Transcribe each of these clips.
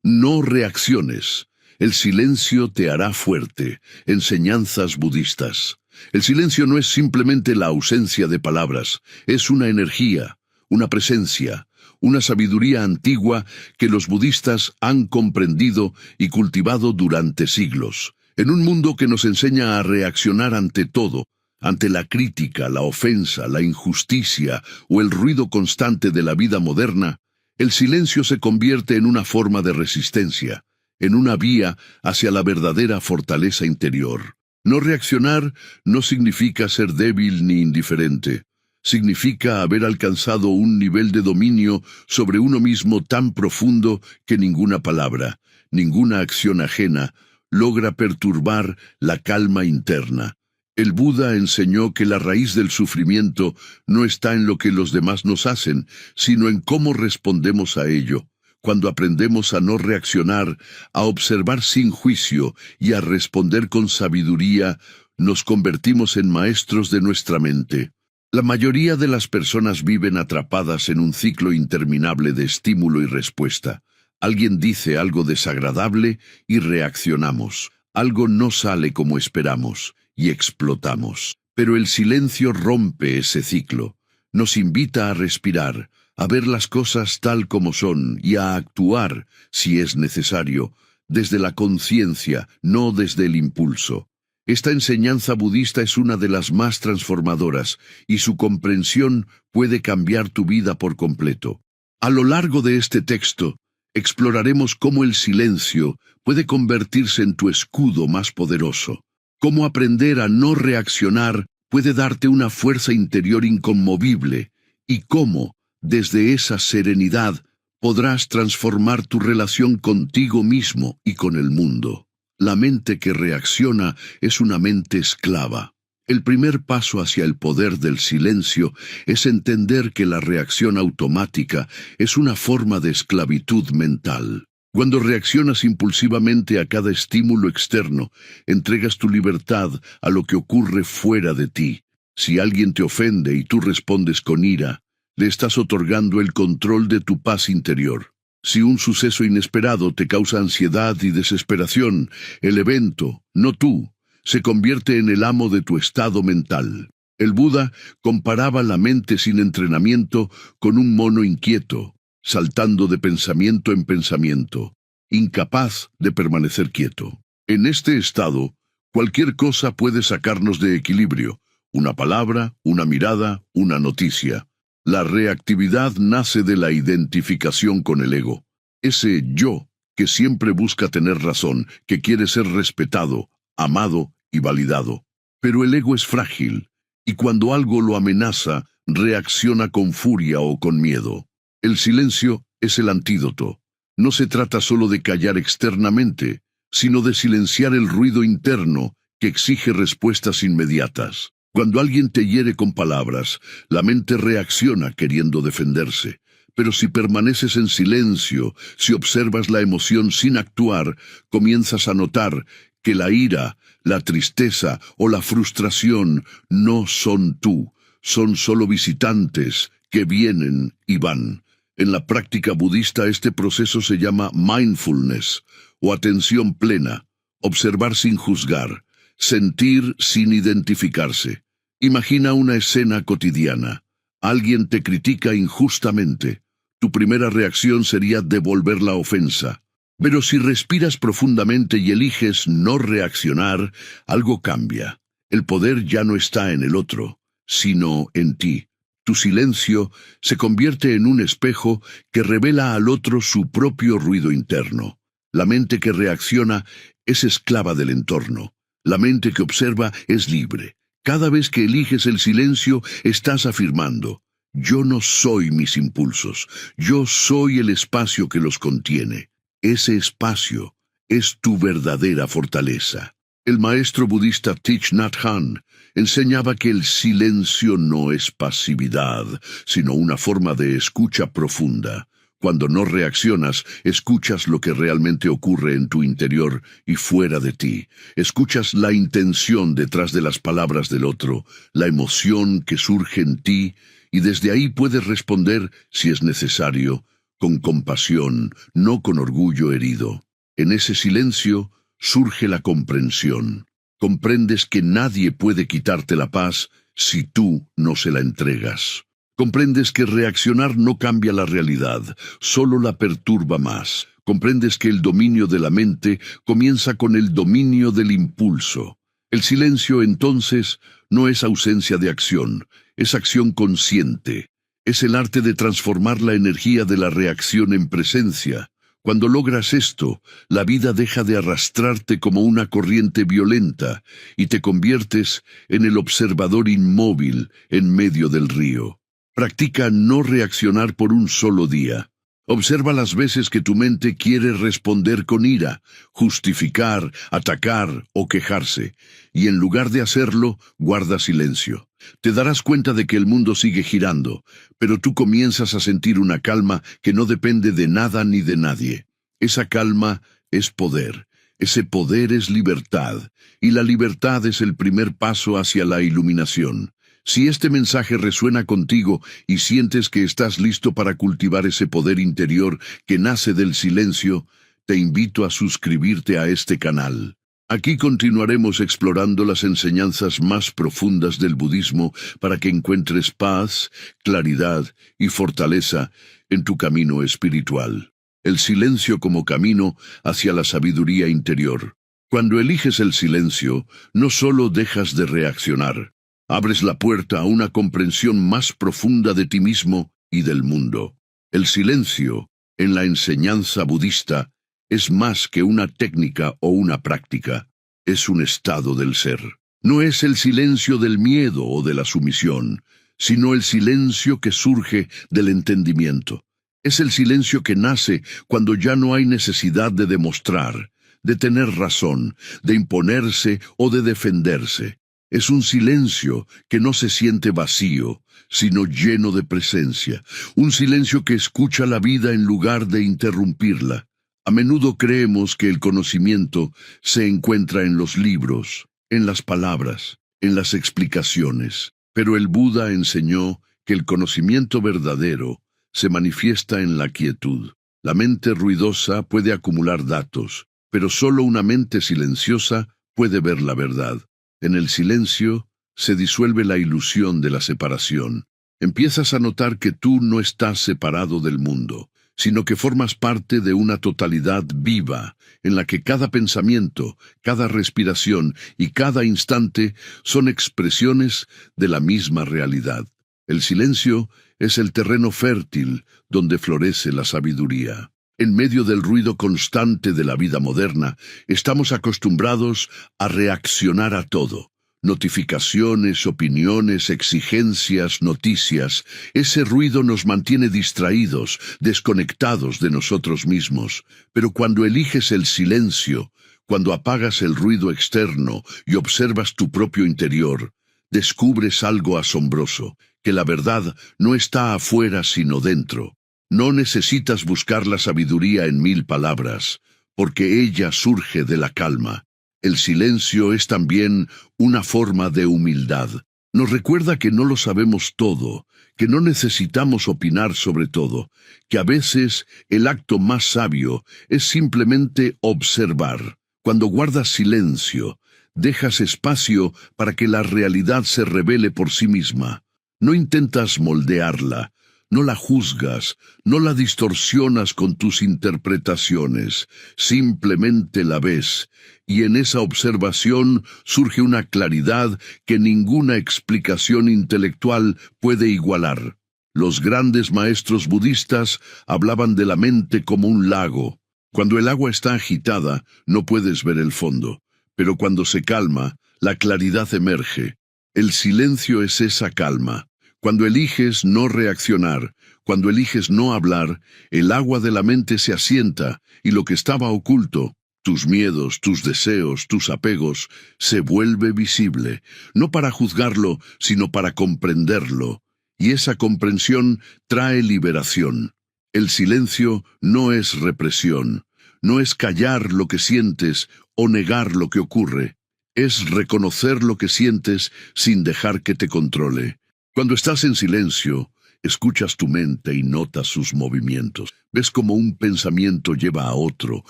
No reacciones. El silencio te hará fuerte. Enseñanzas budistas. El silencio no es simplemente la ausencia de palabras, es una energía, una presencia, una sabiduría antigua que los budistas han comprendido y cultivado durante siglos. En un mundo que nos enseña a reaccionar ante todo, ante la crítica, la ofensa, la injusticia o el ruido constante de la vida moderna, el silencio se convierte en una forma de resistencia, en una vía hacia la verdadera fortaleza interior. No reaccionar no significa ser débil ni indiferente. Significa haber alcanzado un nivel de dominio sobre uno mismo tan profundo que ninguna palabra, ninguna acción ajena, logra perturbar la calma interna. El Buda enseñó que la raíz del sufrimiento no está en lo que los demás nos hacen, sino en cómo respondemos a ello. Cuando aprendemos a no reaccionar, a observar sin juicio y a responder con sabiduría, nos convertimos en maestros de nuestra mente. La mayoría de las personas viven atrapadas en un ciclo interminable de estímulo y respuesta. Alguien dice algo desagradable y reaccionamos. Algo no sale como esperamos y explotamos. Pero el silencio rompe ese ciclo. Nos invita a respirar, a ver las cosas tal como son y a actuar, si es necesario, desde la conciencia, no desde el impulso. Esta enseñanza budista es una de las más transformadoras y su comprensión puede cambiar tu vida por completo. A lo largo de este texto, exploraremos cómo el silencio puede convertirse en tu escudo más poderoso. Cómo aprender a no reaccionar puede darte una fuerza interior inconmovible y cómo, desde esa serenidad, podrás transformar tu relación contigo mismo y con el mundo. La mente que reacciona es una mente esclava. El primer paso hacia el poder del silencio es entender que la reacción automática es una forma de esclavitud mental. Cuando reaccionas impulsivamente a cada estímulo externo, entregas tu libertad a lo que ocurre fuera de ti. Si alguien te ofende y tú respondes con ira, le estás otorgando el control de tu paz interior. Si un suceso inesperado te causa ansiedad y desesperación, el evento, no tú, se convierte en el amo de tu estado mental. El Buda comparaba la mente sin entrenamiento con un mono inquieto, saltando de pensamiento en pensamiento, incapaz de permanecer quieto. En este estado, cualquier cosa puede sacarnos de equilibrio, una palabra, una mirada, una noticia. La reactividad nace de la identificación con el ego. Ese yo que siempre busca tener razón, que quiere ser respetado, amado y validado. Pero el ego es frágil, y cuando algo lo amenaza, reacciona con furia o con miedo. El silencio es el antídoto. No se trata solo de callar externamente, sino de silenciar el ruido interno que exige respuestas inmediatas. Cuando alguien te hiere con palabras, la mente reacciona queriendo defenderse. Pero si permaneces en silencio, si observas la emoción sin actuar, comienzas a notar que la ira, la tristeza o la frustración no son tú, son solo visitantes que vienen y van. En la práctica budista este proceso se llama mindfulness o atención plena, observar sin juzgar, sentir sin identificarse. Imagina una escena cotidiana. Alguien te critica injustamente. Tu primera reacción sería devolver la ofensa. Pero si respiras profundamente y eliges no reaccionar, algo cambia. El poder ya no está en el otro, sino en ti. Tu silencio se convierte en un espejo que revela al otro su propio ruido interno. La mente que reacciona es esclava del entorno. La mente que observa es libre. Cada vez que eliges el silencio, estás afirmando: yo no soy mis impulsos, yo soy el espacio que los contiene. Ese espacio es tu verdadera fortaleza. El maestro budista Thich Nhat Hanh enseñaba que el silencio no es pasividad, sino una forma de escucha profunda. Cuando no reaccionas, escuchas lo que realmente ocurre en tu interior y fuera de ti. Escuchas la intención detrás de las palabras del otro, la emoción que surge en ti, y desde ahí puedes responder, si es necesario, con compasión, no con orgullo herido. En ese silencio surge la comprensión. Comprendes que nadie puede quitarte la paz si tú no se la entregas. Comprendes que reaccionar no cambia la realidad, solo la perturba más. Comprendes que el dominio de la mente comienza con el dominio del impulso. El silencio, entonces, no es ausencia de acción, es acción consciente. Es el arte de transformar la energía de la reacción en presencia. Cuando logras esto, la vida deja de arrastrarte como una corriente violenta y te conviertes en el observador inmóvil en medio del río. Practica no reaccionar por un solo día. Observa las veces que tu mente quiere responder con ira, justificar, atacar o quejarse, y en lugar de hacerlo, guarda silencio. Te darás cuenta de que el mundo sigue girando, pero tú comienzas a sentir una calma que no depende de nada ni de nadie. Esa calma es poder, ese poder es libertad, y la libertad es el primer paso hacia la iluminación. Si este mensaje resuena contigo y sientes que estás listo para cultivar ese poder interior que nace del silencio, te invito a suscribirte a este canal. Aquí continuaremos explorando las enseñanzas más profundas del budismo para que encuentres paz, claridad y fortaleza en tu camino espiritual. El silencio como camino hacia la sabiduría interior. Cuando eliges el silencio, no solo dejas de reaccionar, abres la puerta a una comprensión más profunda de ti mismo y del mundo. El silencio, en la enseñanza budista, es más que una técnica o una práctica. Es un estado del ser. No es el silencio del miedo o de la sumisión, sino el silencio que surge del entendimiento. Es el silencio que nace cuando ya no hay necesidad de demostrar, de tener razón, de imponerse o de defenderse. Es un silencio que no se siente vacío, sino lleno de presencia. Un silencio que escucha la vida en lugar de interrumpirla. A menudo creemos que el conocimiento se encuentra en los libros, en las palabras, en las explicaciones. Pero el Buda enseñó que el conocimiento verdadero se manifiesta en la quietud. La mente ruidosa puede acumular datos, pero solo una mente silenciosa puede ver la verdad. En el silencio se disuelve la ilusión de la separación. Empiezas a notar que tú no estás separado del mundo, sino que formas parte de una totalidad viva, en la que cada pensamiento, cada respiración y cada instante son expresiones de la misma realidad. El silencio es el terreno fértil donde florece la sabiduría. En medio del ruido constante de la vida moderna, estamos acostumbrados a reaccionar a todo. Notificaciones, opiniones, exigencias, noticias. Ese ruido nos mantiene distraídos, desconectados de nosotros mismos. Pero cuando eliges el silencio, cuando apagas el ruido externo y observas tu propio interior, descubres algo asombroso, que la verdad no está afuera sino dentro. No necesitas buscar la sabiduría en 1000 palabras, porque ella surge de la calma. El silencio es también una forma de humildad. Nos recuerda que no lo sabemos todo, que no necesitamos opinar sobre todo, que a veces el acto más sabio es simplemente observar. Cuando guardas silencio, dejas espacio para que la realidad se revele por sí misma. No intentas moldearla, no la juzgas, no la distorsionas con tus interpretaciones, simplemente la ves, y en esa observación surge una claridad que ninguna explicación intelectual puede igualar. Los grandes maestros budistas hablaban de la mente como un lago. Cuando el agua está agitada, no puedes ver el fondo, pero cuando se calma, la claridad emerge. El silencio es esa calma. Cuando eliges no reaccionar, cuando eliges no hablar, el agua de la mente se asienta y lo que estaba oculto, tus miedos, tus deseos, tus apegos, se vuelve visible, no para juzgarlo, sino para comprenderlo. Y esa comprensión trae liberación. El silencio no es represión, no es callar lo que sientes o negar lo que ocurre. Es reconocer lo que sientes sin dejar que te controle. Cuando estás en silencio, Escuchas tu mente y notas sus movimientos. Ves cómo un pensamiento lleva a otro,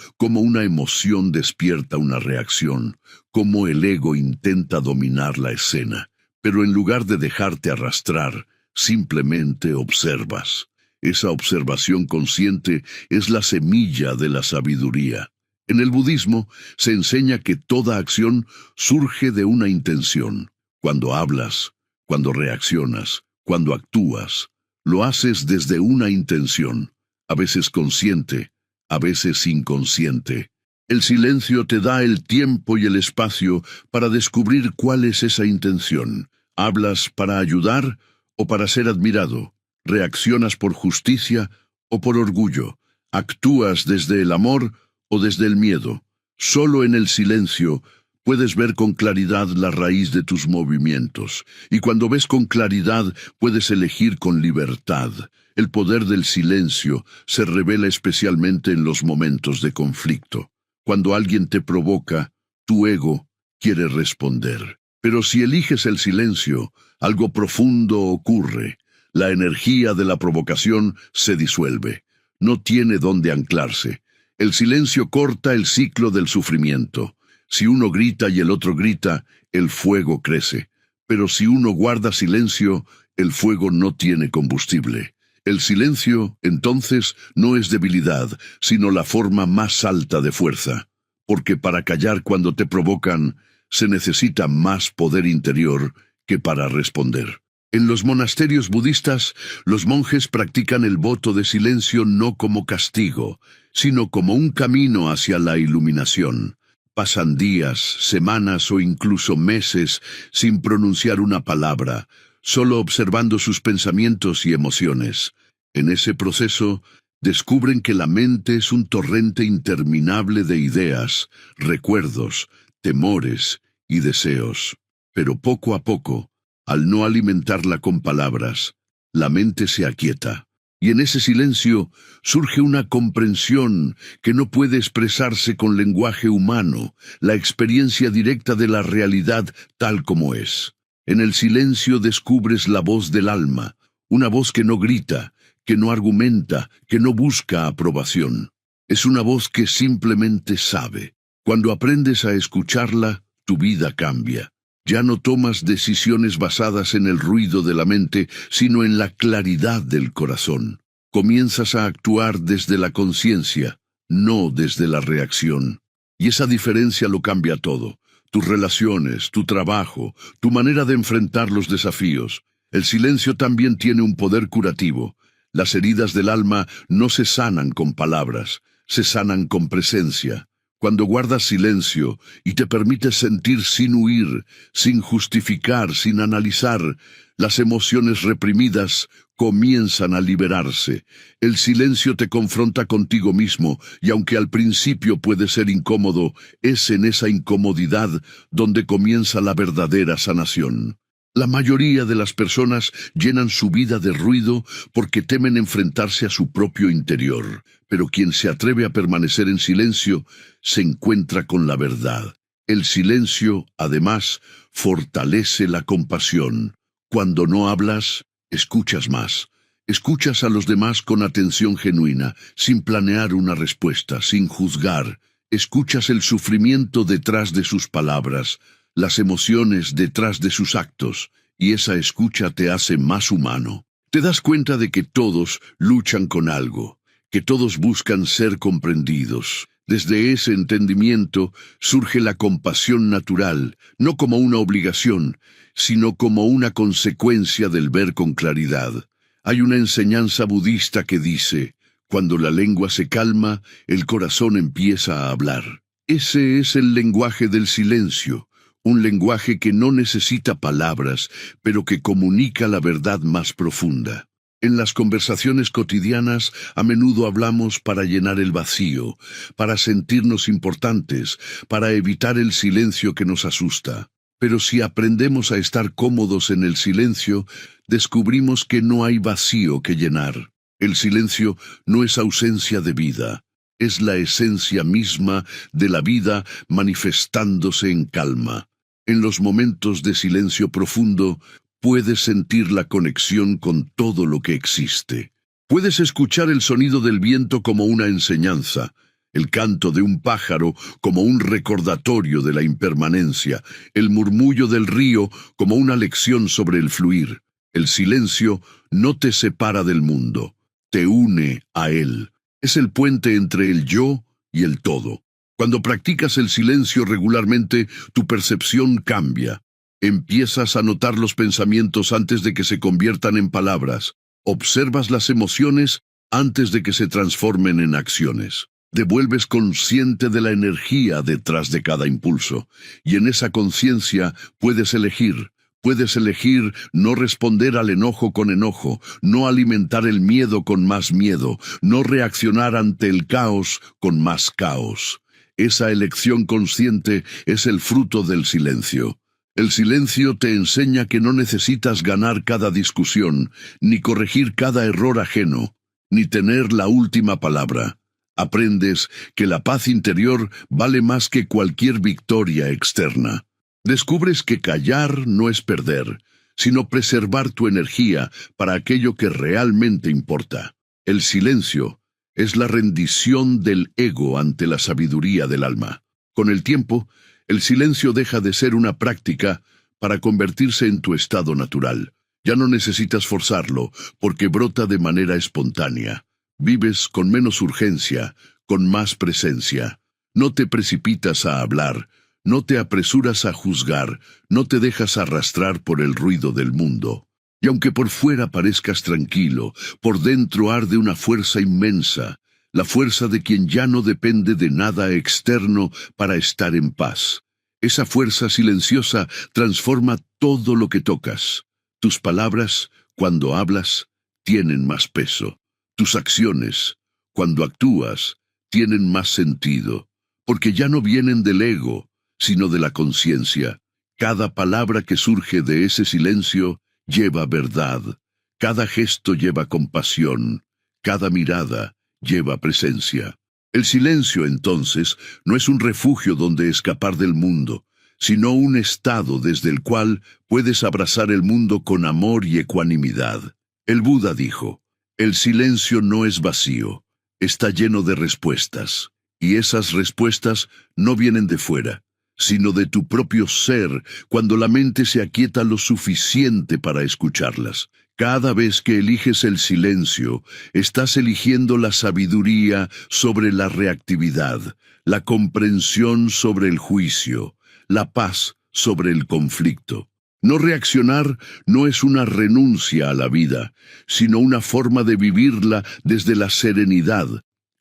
cómo una emoción despierta una reacción, cómo el ego intenta dominar la escena. Pero en lugar de dejarte arrastrar, simplemente observas. Esa observación consciente es la semilla de la sabiduría. En el budismo se enseña que toda acción surge de una intención. Cuando hablas, cuando reaccionas, cuando actúas, lo haces desde una intención, a veces consciente, a veces inconsciente. El silencio te da el tiempo y el espacio para descubrir cuál es esa intención. ¿Hablas para ayudar o para ser admirado? ¿Reaccionas por justicia o por orgullo? ¿Actúas desde el amor o desde el miedo? Solo en el silencio puedes ver con claridad la raíz de tus movimientos, y cuando ves con claridad puedes elegir con libertad. El poder del silencio se revela especialmente en los momentos de conflicto. Cuando alguien te provoca, tu ego quiere responder. Pero si eliges el silencio, algo profundo ocurre. La energía de la provocación se disuelve. No tiene dónde anclarse. El silencio corta el ciclo del sufrimiento. Si uno grita y el otro grita, el fuego crece. Pero si uno guarda silencio, el fuego no tiene combustible. El silencio, entonces, no es debilidad, sino la forma más alta de fuerza. Porque para callar cuando te provocan, se necesita más poder interior que para responder. En los monasterios budistas, los monjes practican el voto de silencio no como castigo, sino como un camino hacia la iluminación. Pasan días, semanas o incluso meses sin pronunciar una palabra, solo observando sus pensamientos y emociones. En ese proceso, descubren que la mente es un torrente interminable de ideas, recuerdos, temores y deseos. Pero poco a poco, al no alimentarla con palabras, la mente se aquieta. Y en ese silencio surge una comprensión que no puede expresarse con lenguaje humano, la experiencia directa de la realidad tal como es. En el silencio descubres la voz del alma, una voz que no grita, que no argumenta, que no busca aprobación. Es una voz que simplemente sabe. Cuando aprendes a escucharla, tu vida cambia. Ya no tomas decisiones basadas en el ruido de la mente, sino en la claridad del corazón. Comienzas a actuar desde la conciencia, no desde la reacción. Y esa diferencia lo cambia todo. Tus relaciones, tu trabajo, tu manera de enfrentar los desafíos. El silencio también tiene un poder curativo. Las heridas del alma no se sanan con palabras, se sanan con presencia. Cuando guardas silencio y te permites sentir sin huir, sin justificar, sin analizar, las emociones reprimidas comienzan a liberarse. El silencio te confronta contigo mismo, y aunque al principio puede ser incómodo, es en esa incomodidad donde comienza la verdadera sanación. La mayoría de las personas llenan su vida de ruido porque temen enfrentarse a su propio interior, pero quien se atreve a permanecer en silencio se encuentra con la verdad. El silencio, además, fortalece la compasión. Cuando no hablas, escuchas más. Escuchas a los demás con atención genuina, sin planear una respuesta, sin juzgar. Escuchas el sufrimiento detrás de sus palabras, las emociones detrás de sus actos, y esa escucha te hace más humano. Te das cuenta de que todos luchan con algo, que todos buscan ser comprendidos. Desde ese entendimiento surge la compasión natural, no como una obligación, sino como una consecuencia del ver con claridad. Hay una enseñanza budista que dice: cuando la lengua se calma, el corazón empieza a hablar. Ese es el lenguaje del silencio. Un lenguaje que no necesita palabras, pero que comunica la verdad más profunda. En las conversaciones cotidianas, a menudo hablamos para llenar el vacío, para sentirnos importantes, para evitar el silencio que nos asusta. Pero si aprendemos a estar cómodos en el silencio, descubrimos que no hay vacío que llenar. El silencio no es ausencia de vida. Es la esencia misma de la vida manifestándose en calma. En los momentos de silencio profundo, puedes sentir la conexión con todo lo que existe. Puedes escuchar el sonido del viento como una enseñanza, el canto de un pájaro como un recordatorio de la impermanencia, el murmullo del río como una lección sobre el fluir. El silencio no te separa del mundo, te une a él. Es el puente entre el yo y el todo. Cuando practicas el silencio regularmente, tu percepción cambia. Empiezas a notar los pensamientos antes de que se conviertan en palabras. Observas las emociones antes de que se transformen en acciones. Te vuelves consciente de la energía detrás de cada impulso, y en esa conciencia puedes elegir. Puedes elegir no responder al enojo con enojo, no alimentar el miedo con más miedo, no reaccionar ante el caos con más caos. Esa elección consciente es el fruto del silencio. El silencio te enseña que no necesitas ganar cada discusión, ni corregir cada error ajeno, ni tener la última palabra. Aprendes que la paz interior vale más que cualquier victoria externa. Descubres que callar no es perder, sino preservar tu energía para aquello que realmente importa. El silencio es la rendición del ego ante la sabiduría del alma. Con el tiempo, el silencio deja de ser una práctica para convertirse en tu estado natural. Ya no necesitas forzarlo, porque brota de manera espontánea. Vives con menos urgencia, con más presencia. No te precipitas a hablar, no te apresuras a juzgar, no te dejas arrastrar por el ruido del mundo. Y aunque por fuera parezcas tranquilo, por dentro arde una fuerza inmensa, la fuerza de quien ya no depende de nada externo para estar en paz. Esa fuerza silenciosa transforma todo lo que tocas. Tus palabras, cuando hablas, tienen más peso. Tus acciones, cuando actúas, tienen más sentido, porque ya no vienen del ego, sino de la conciencia. Cada palabra que surge de ese silencio lleva verdad, cada gesto lleva compasión, cada mirada lleva presencia. El silencio, entonces, no es un refugio donde escapar del mundo, sino un estado desde el cual puedes abrazar el mundo con amor y ecuanimidad. El Buda dijo: el silencio no es vacío, está lleno de respuestas, y esas respuestas no vienen de fuera, sino de tu propio ser, cuando la mente se aquieta lo suficiente para escucharlas. Cada vez que eliges el silencio, estás eligiendo la sabiduría sobre la reactividad, la comprensión sobre el juicio, la paz sobre el conflicto. No reaccionar no es una renuncia a la vida, sino una forma de vivirla desde la serenidad.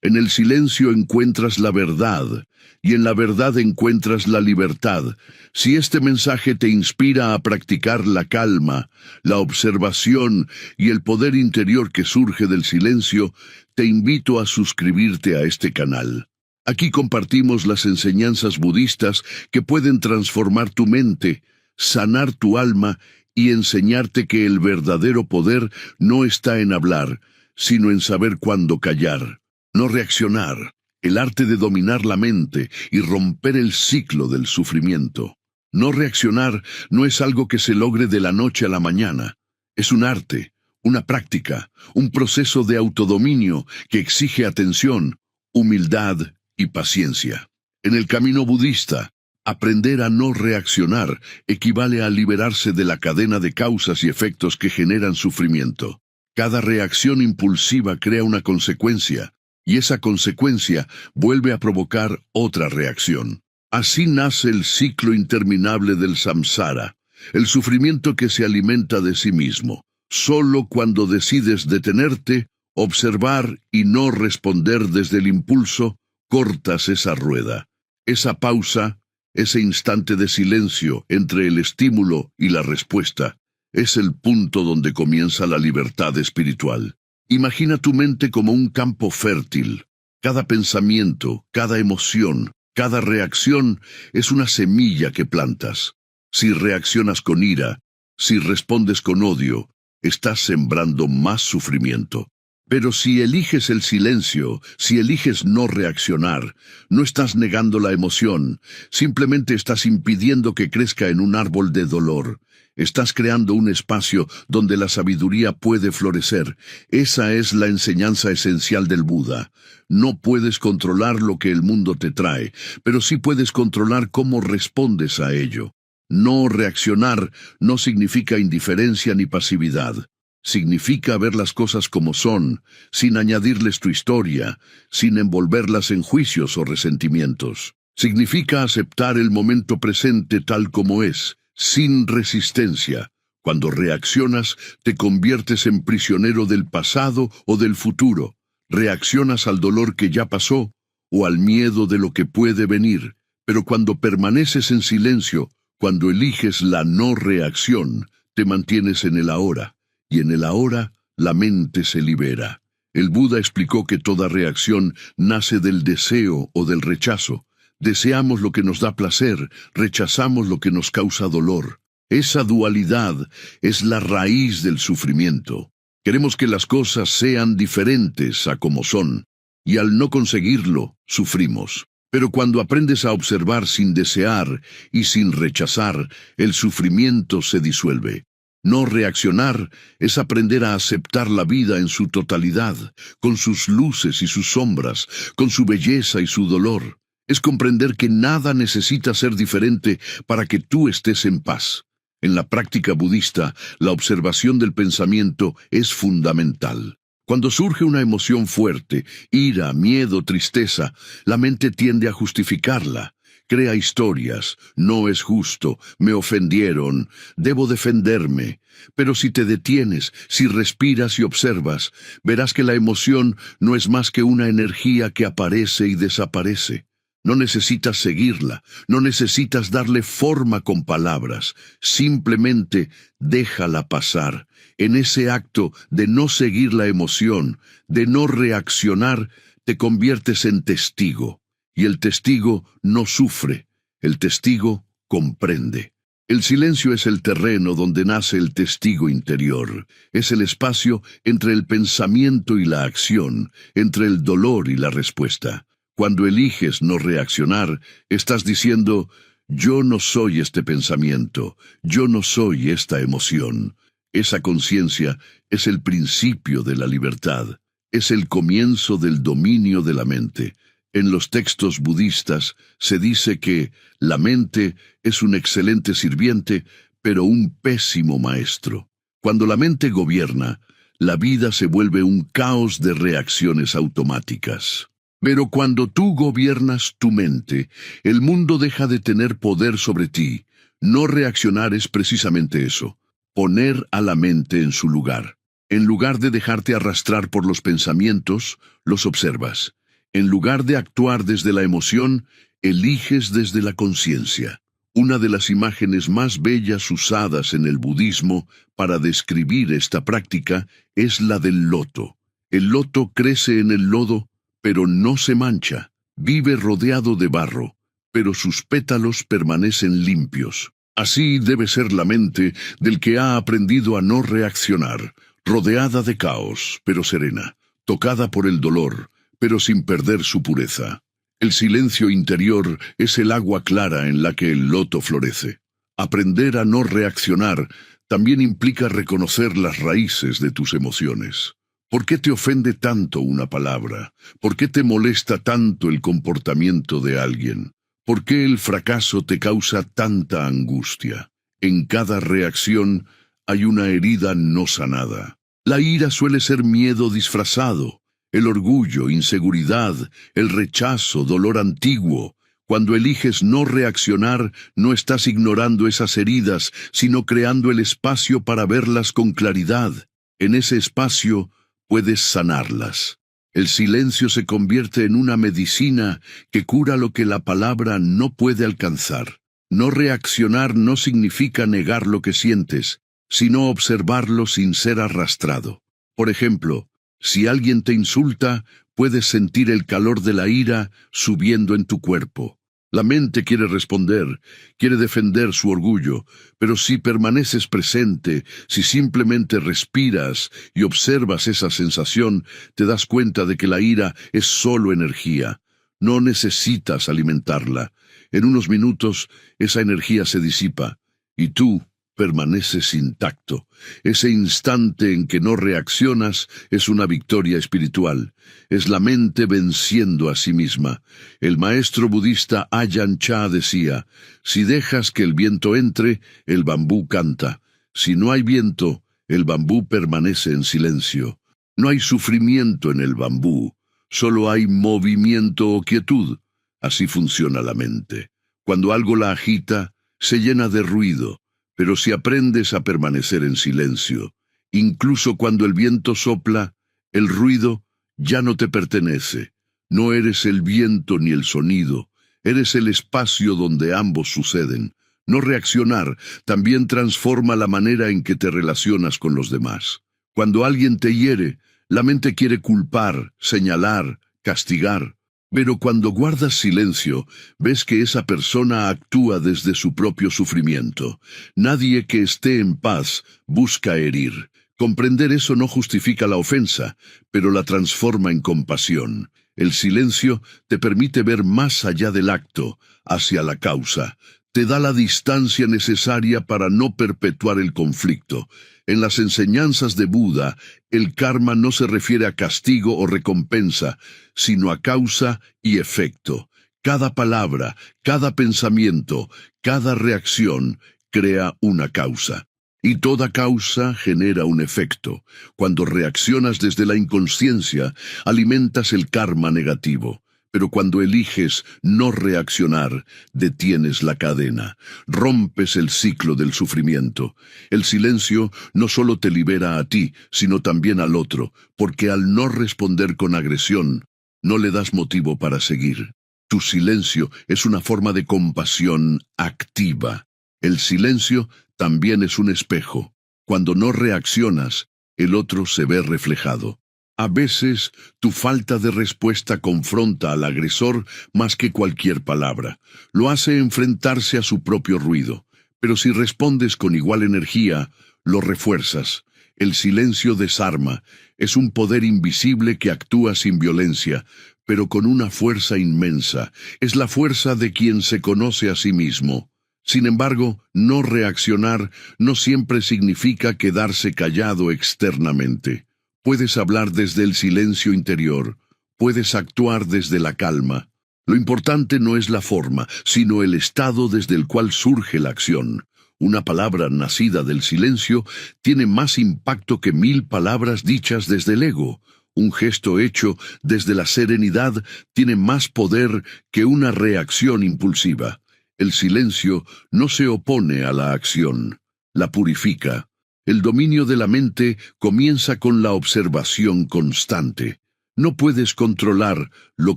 En el silencio encuentras la verdad, y en la verdad encuentras la libertad. Si este mensaje te inspira a practicar la calma, la observación y el poder interior que surge del silencio, te invito a suscribirte a este canal. Aquí compartimos las enseñanzas budistas que pueden transformar tu mente, sanar tu alma y enseñarte que el verdadero poder no está en hablar, sino en saber cuándo callar. No reaccionar, el arte de dominar la mente y romper el ciclo del sufrimiento. No reaccionar no es algo que se logre de la noche a la mañana. Es un arte, una práctica, un proceso de autodominio que exige atención, humildad y paciencia. En el camino budista, aprender a no reaccionar equivale a liberarse de la cadena de causas y efectos que generan sufrimiento. Cada reacción impulsiva crea una consecuencia, y esa consecuencia vuelve a provocar otra reacción. Así nace el ciclo interminable del samsara, el sufrimiento que se alimenta de sí mismo. Solo cuando decides detenerte, observar y no responder desde el impulso, cortas esa rueda. Esa pausa, ese instante de silencio entre el estímulo y la respuesta, es el punto donde comienza la libertad espiritual. Imagina tu mente como un campo fértil. Cada pensamiento, cada emoción, cada reacción es una semilla que plantas. Si reaccionas con ira, si respondes con odio, estás sembrando más sufrimiento. Pero si eliges el silencio, si eliges no reaccionar, no estás negando la emoción, simplemente estás impidiendo que crezca en un árbol de dolor. Estás creando un espacio donde la sabiduría puede florecer. Esa es la enseñanza esencial del Buda. No puedes controlar lo que el mundo te trae, pero sí puedes controlar cómo respondes a ello. No reaccionar no significa indiferencia ni pasividad. Significa ver las cosas como son, sin añadirles tu historia, sin envolverlas en juicios o resentimientos. Significa aceptar el momento presente tal como es, sin resistencia. Cuando reaccionas, te conviertes en prisionero del pasado o del futuro. Reaccionas al dolor que ya pasó o al miedo de lo que puede venir. Pero cuando permaneces en silencio, cuando eliges la no reacción, te mantienes en el ahora. Y en el ahora, la mente se libera. El Buda explicó que toda reacción nace del deseo o del rechazo. Deseamos lo que nos da placer, rechazamos lo que nos causa dolor. Esa dualidad es la raíz del sufrimiento. Queremos que las cosas sean diferentes a como son, y al no conseguirlo, sufrimos. Pero cuando aprendes a observar sin desear y sin rechazar, el sufrimiento se disuelve. No reaccionar es aprender a aceptar la vida en su totalidad, con sus luces y sus sombras, con su belleza y su dolor. Es comprender que nada necesita ser diferente para que tú estés en paz. En la práctica budista, la observación del pensamiento es fundamental. Cuando surge una emoción fuerte, ira, miedo, tristeza, la mente tiende a justificarla. Crea historias, no es justo, me ofendieron, debo defenderme. Pero si te detienes, si respiras y observas, verás que la emoción no es más que una energía que aparece y desaparece. No necesitas seguirla, no necesitas darle forma con palabras, simplemente déjala pasar. En ese acto de no seguir la emoción, de no reaccionar, te conviertes en testigo. Y el testigo no sufre, el testigo comprende. El silencio es el terreno donde nace el testigo interior. Es el espacio entre el pensamiento y la acción, entre el dolor y la respuesta. Cuando eliges no reaccionar, estás diciendo, yo no soy este pensamiento, yo no soy esta emoción. Esa conciencia es el principio de la libertad, es el comienzo del dominio de la mente. En los textos budistas se dice que la mente es un excelente sirviente, pero un pésimo maestro. Cuando la mente gobierna, la vida se vuelve un caos de reacciones automáticas. Pero cuando tú gobiernas tu mente, el mundo deja de tener poder sobre ti. No reaccionar es precisamente eso, poner a la mente en su lugar. En lugar de dejarte arrastrar por los pensamientos, los observas. En lugar de actuar desde la emoción, eliges desde la conciencia. Una de las imágenes más bellas usadas en el budismo para describir esta práctica es la del loto. El loto crece en el lodo, pero no se mancha. Vive rodeado de barro, pero sus pétalos permanecen limpios. Así debe ser la mente del que ha aprendido a no reaccionar, rodeada de caos, pero serena, tocada por el dolor, pero sin perder su pureza. El silencio interior es el agua clara en la que el loto florece. Aprender a no reaccionar también implica reconocer las raíces de tus emociones. ¿Por qué te ofende tanto una palabra? ¿Por qué te molesta tanto el comportamiento de alguien? ¿Por qué el fracaso te causa tanta angustia? En cada reacción hay una herida no sanada. La ira suele ser miedo disfrazado. El orgullo, inseguridad, el rechazo, dolor antiguo. Cuando eliges no reaccionar, no estás ignorando esas heridas, sino creando el espacio para verlas con claridad. En ese espacio puedes sanarlas. El silencio se convierte en una medicina que cura lo que la palabra no puede alcanzar. No reaccionar no significa negar lo que sientes, sino observarlo sin ser arrastrado. Por ejemplo, si alguien te insulta, puedes sentir el calor de la ira subiendo en tu cuerpo. La mente quiere responder, quiere defender su orgullo, pero si permaneces presente, si simplemente respiras y observas esa sensación, te das cuenta de que la ira es solo energía. No necesitas alimentarla. En unos minutos, esa energía se disipa, y tú permaneces intacto. Ese instante en que no reaccionas es una victoria espiritual. Es la mente venciendo a sí misma. El maestro budista Ajahn Chah decía, si dejas que el viento entre, el bambú canta. Si no hay viento, el bambú permanece en silencio. No hay sufrimiento en el bambú, solo hay movimiento o quietud. Así funciona la mente. Cuando algo la agita, se llena de ruido. Pero si aprendes a permanecer en silencio, incluso cuando el viento sopla, el ruido ya no te pertenece. No eres el viento ni el sonido, eres el espacio donde ambos suceden. No reaccionar también transforma la manera en que te relacionas con los demás. Cuando alguien te hiere, la mente quiere culpar, señalar, castigar. Pero cuando guardas silencio, ves que esa persona actúa desde su propio sufrimiento. Nadie que esté en paz busca herir. Comprender eso no justifica la ofensa, pero la transforma en compasión. El silencio te permite ver más allá del acto, hacia la causa. Te da la distancia necesaria para no perpetuar el conflicto. En las enseñanzas de Buda, el karma no se refiere a castigo o recompensa, sino a causa y efecto. Cada palabra, cada pensamiento, cada reacción crea una causa. Y toda causa genera un efecto. Cuando reaccionas desde la inconsciencia, alimentas el karma negativo. Pero cuando eliges no reaccionar, detienes la cadena, rompes el ciclo del sufrimiento. El silencio no solo te libera a ti, sino también al otro, porque al no responder con agresión, no le das motivo para seguir. Tu silencio es una forma de compasión activa. El silencio también es un espejo. Cuando no reaccionas, el otro se ve reflejado. A veces, tu falta de respuesta confronta al agresor más que cualquier palabra. Lo hace enfrentarse a su propio ruido. Pero si respondes con igual energía, lo refuerzas. El silencio desarma. Es un poder invisible que actúa sin violencia, pero con una fuerza inmensa. Es la fuerza de quien se conoce a sí mismo. Sin embargo, no reaccionar no siempre significa quedarse callado externamente. Puedes hablar desde el silencio interior, puedes actuar desde la calma. Lo importante no es la forma, sino el estado desde el cual surge la acción. Una palabra nacida del silencio tiene más impacto que 1000 palabras dichas desde el ego. Un gesto hecho desde la serenidad tiene más poder que una reacción impulsiva. El silencio no se opone a la acción, la purifica. El dominio de la mente comienza con la observación constante. No puedes controlar lo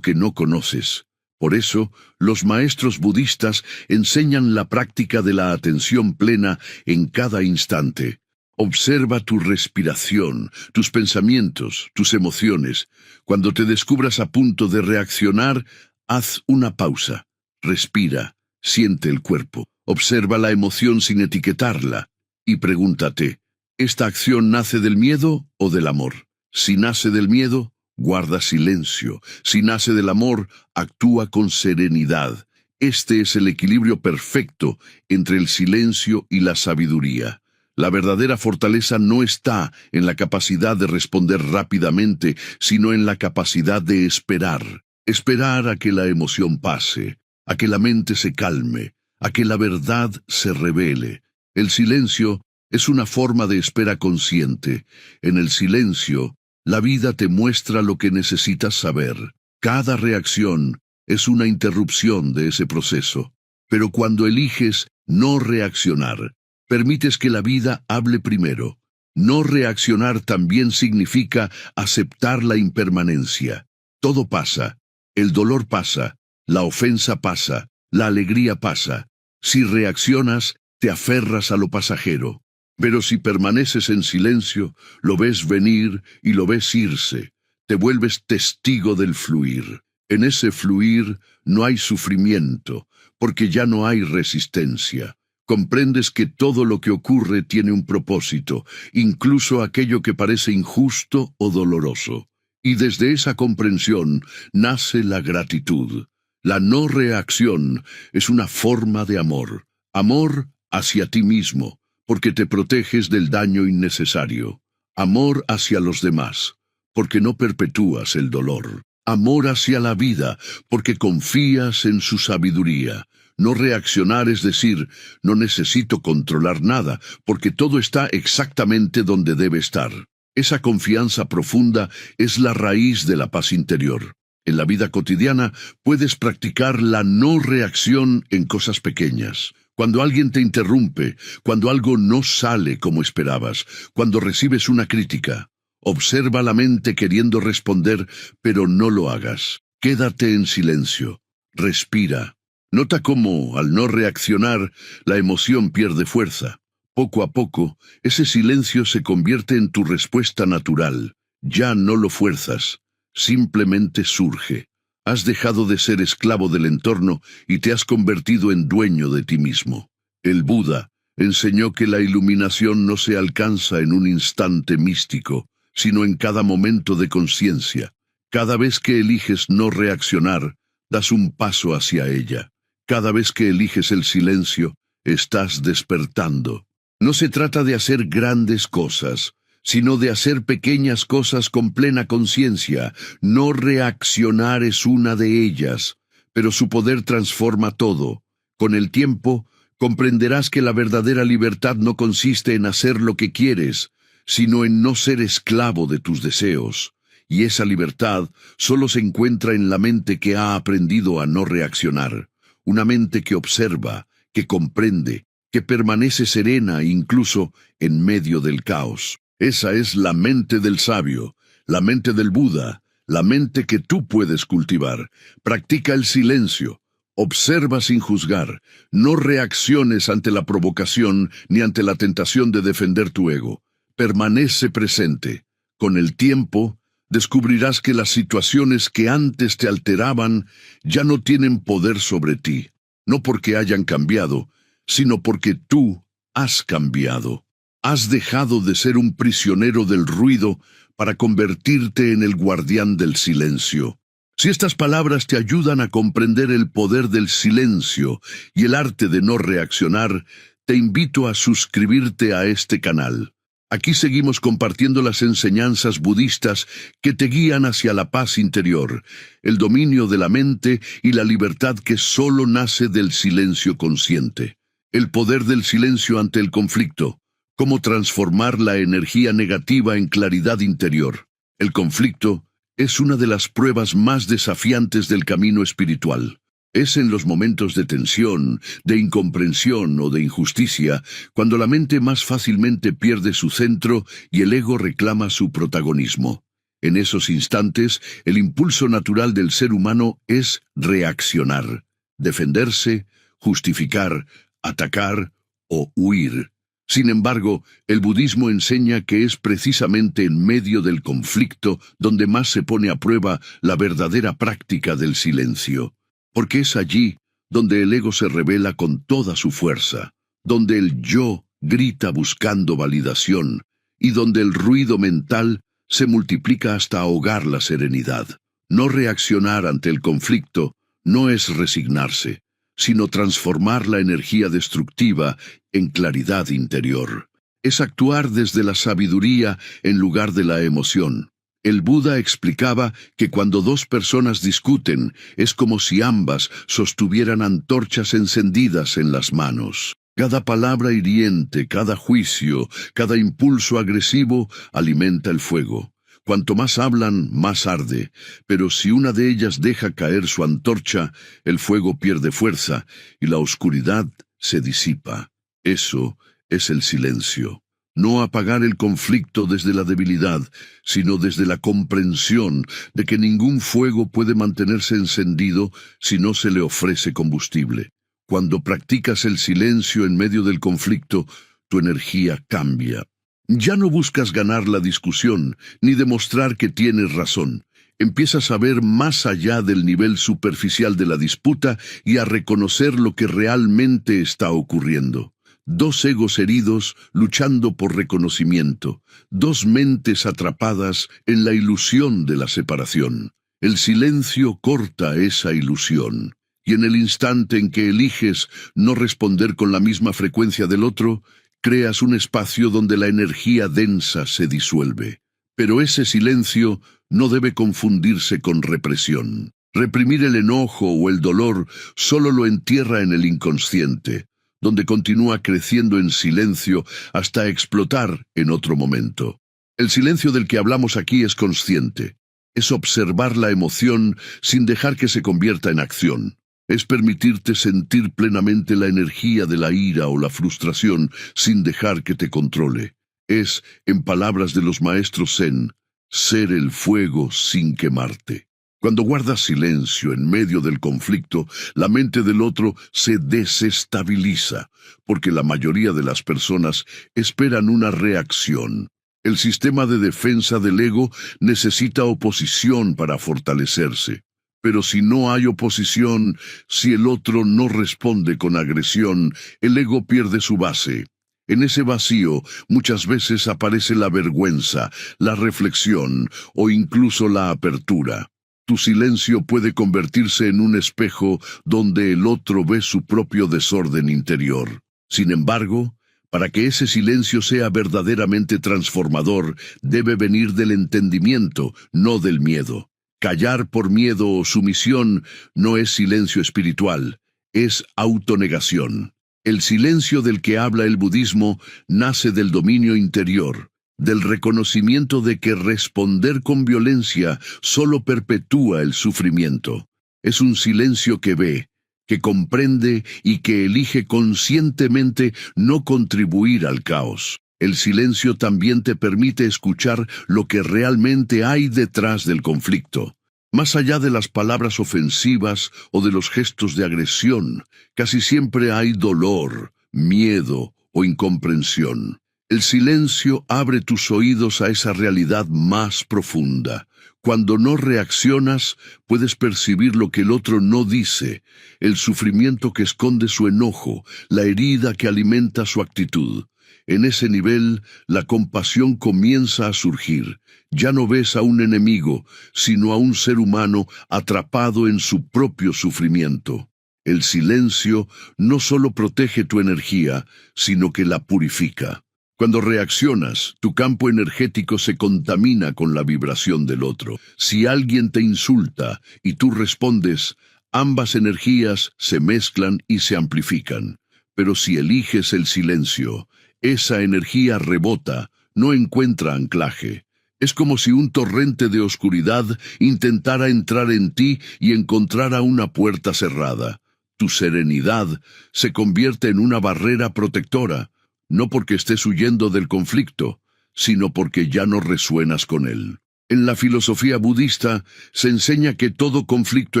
que no conoces. Por eso, los maestros budistas enseñan la práctica de la atención plena en cada instante. Observa tu respiración, tus pensamientos, tus emociones. Cuando te descubras a punto de reaccionar, haz una pausa. Respira, siente el cuerpo. Observa la emoción sin etiquetarla. Y pregúntate, ¿esta acción nace del miedo o del amor? Si nace del miedo, guarda silencio. Si nace del amor, actúa con serenidad. Este es el equilibrio perfecto entre el silencio y la sabiduría. La verdadera fortaleza no está en la capacidad de responder rápidamente, sino en la capacidad de esperar. Esperar a que la emoción pase, a que la mente se calme, a que la verdad se revele. El silencio es una forma de espera consciente. En el silencio, la vida te muestra lo que necesitas saber. Cada reacción es una interrupción de ese proceso. Pero cuando eliges no reaccionar, permites que la vida hable primero. No reaccionar también significa aceptar la impermanencia. Todo pasa. El dolor pasa. La ofensa pasa. La alegría pasa. Si reaccionas, te aferras a lo pasajero. Pero si permaneces en silencio, lo ves venir y lo ves irse. Te vuelves testigo del fluir. En ese fluir no hay sufrimiento, porque ya no hay resistencia. Comprendes que todo lo que ocurre tiene un propósito, incluso aquello que parece injusto o doloroso. Y desde esa comprensión nace la gratitud. La no reacción es una forma de amor. Amor hacia ti mismo, porque te proteges del daño innecesario. Amor hacia los demás, porque no perpetúas el dolor. Amor hacia la vida, porque confías en su sabiduría. No reaccionar es decir, no necesito controlar nada, porque todo está exactamente donde debe estar. Esa confianza profunda es la raíz de la paz interior. En la vida cotidiana puedes practicar la no reacción en cosas pequeñas. Cuando alguien te interrumpe, cuando algo no sale como esperabas, cuando recibes una crítica. Observa la mente queriendo responder, pero no lo hagas. Quédate en silencio. Respira. Nota cómo, al no reaccionar, la emoción pierde fuerza. Poco a poco, ese silencio se convierte en tu respuesta natural. Ya no lo fuerzas. Simplemente surge. Has dejado de ser esclavo del entorno y te has convertido en dueño de ti mismo. El Buda enseñó que la iluminación no se alcanza en un instante místico, sino en cada momento de conciencia. Cada vez que eliges no reaccionar, das un paso hacia ella. Cada vez que eliges el silencio, estás despertando. No se trata de hacer grandes cosas, sino de hacer pequeñas cosas con plena conciencia. No reaccionar es una de ellas, pero su poder transforma todo. Con el tiempo, comprenderás que la verdadera libertad no consiste en hacer lo que quieres, sino en no ser esclavo de tus deseos. Y esa libertad solo se encuentra en la mente que ha aprendido a no reaccionar. Una mente que observa, que comprende, que permanece serena incluso en medio del caos. Esa es la mente del sabio, la mente del Buda, la mente que tú puedes cultivar. Practica el silencio, observa sin juzgar, no reacciones ante la provocación ni ante la tentación de defender tu ego. Permanece presente. Con el tiempo, descubrirás que las situaciones que antes te alteraban ya no tienen poder sobre ti, no porque hayan cambiado, sino porque tú has cambiado. Has dejado de ser un prisionero del ruido para convertirte en el guardián del silencio. Si estas palabras te ayudan a comprender el poder del silencio y el arte de no reaccionar, te invito a suscribirte a este canal. Aquí seguimos compartiendo las enseñanzas budistas que te guían hacia la paz interior, el dominio de la mente y la libertad que solo nace del silencio consciente. El poder del silencio ante el conflicto. Cómo transformar la energía negativa en claridad interior. El conflicto es una de las pruebas más desafiantes del camino espiritual. Es en los momentos de tensión, de incomprensión o de injusticia, cuando la mente más fácilmente pierde su centro y el ego reclama su protagonismo. En esos instantes, el impulso natural del ser humano es reaccionar, defenderse, justificar, atacar o huir. Sin embargo, el budismo enseña que es precisamente en medio del conflicto donde más se pone a prueba la verdadera práctica del silencio. Porque es allí donde el ego se revela con toda su fuerza, donde el yo grita buscando validación y donde el ruido mental se multiplica hasta ahogar la serenidad. No reaccionar ante el conflicto no es resignarse, sino transformar la energía destructiva en claridad interior. Es actuar desde la sabiduría en lugar de la emoción. El Buda explicaba que cuando dos personas discuten, es como si ambas sostuvieran antorchas encendidas en las manos. Cada palabra hiriente, cada juicio, cada impulso agresivo alimenta el fuego. Cuanto más hablan, más arde, pero si una de ellas deja caer su antorcha, el fuego pierde fuerza y la oscuridad se disipa. Eso es el silencio. No apagar el conflicto desde la debilidad, sino desde la comprensión de que ningún fuego puede mantenerse encendido si no se le ofrece combustible. Cuando practicas el silencio en medio del conflicto, tu energía cambia. Ya no buscas ganar la discusión, ni demostrar que tienes razón. Empiezas a ver más allá del nivel superficial de la disputa y a reconocer lo que realmente está ocurriendo. Dos egos heridos luchando por reconocimiento, dos mentes atrapadas en la ilusión de la separación. El silencio corta esa ilusión, y en el instante en que eliges no responder con la misma frecuencia del otro, creas un espacio donde la energía densa se disuelve. Pero ese silencio no debe confundirse con represión. Reprimir el enojo o el dolor solo lo entierra en el inconsciente, donde continúa creciendo en silencio hasta explotar en otro momento. El silencio del que hablamos aquí es consciente. Es observar la emoción sin dejar que se convierta en acción. Es permitirte sentir plenamente la energía de la ira o la frustración sin dejar que te controle. Es, en palabras de los maestros Zen, ser el fuego sin quemarte. Cuando guardas silencio en medio del conflicto, la mente del otro se desestabiliza, porque la mayoría de las personas esperan una reacción. El sistema de defensa del ego necesita oposición para fortalecerse. Pero si no hay oposición, si el otro no responde con agresión, el ego pierde su base. En ese vacío muchas veces aparece la vergüenza, la reflexión o incluso la apertura. Tu silencio puede convertirse en un espejo donde el otro ve su propio desorden interior. Sin embargo, para que ese silencio sea verdaderamente transformador, debe venir del entendimiento, no del miedo. Callar por miedo o sumisión no es silencio espiritual, es autonegación. El silencio del que habla el budismo nace del dominio interior, del reconocimiento de que responder con violencia solo perpetúa el sufrimiento. Es un silencio que ve, que comprende y que elige conscientemente no contribuir al caos. El silencio también te permite escuchar lo que realmente hay detrás del conflicto. Más allá de las palabras ofensivas o de los gestos de agresión, casi siempre hay dolor, miedo o incomprensión. El silencio abre tus oídos a esa realidad más profunda. Cuando no reaccionas, puedes percibir lo que el otro no dice, el sufrimiento que esconde su enojo, la herida que alimenta su actitud. En ese nivel, la compasión comienza a surgir. Ya no ves a un enemigo, sino a un ser humano atrapado en su propio sufrimiento. El silencio no solo protege tu energía, sino que la purifica. Cuando reaccionas, tu campo energético se contamina con la vibración del otro. Si alguien te insulta y tú respondes, ambas energías se mezclan y se amplifican. Pero si eliges el silencio, esa energía rebota, no encuentra anclaje. Es como si un torrente de oscuridad intentara entrar en ti y encontrara una puerta cerrada. Tu serenidad se convierte en una barrera protectora, no porque estés huyendo del conflicto, sino porque ya no resuenas con él. En la filosofía budista se enseña que todo conflicto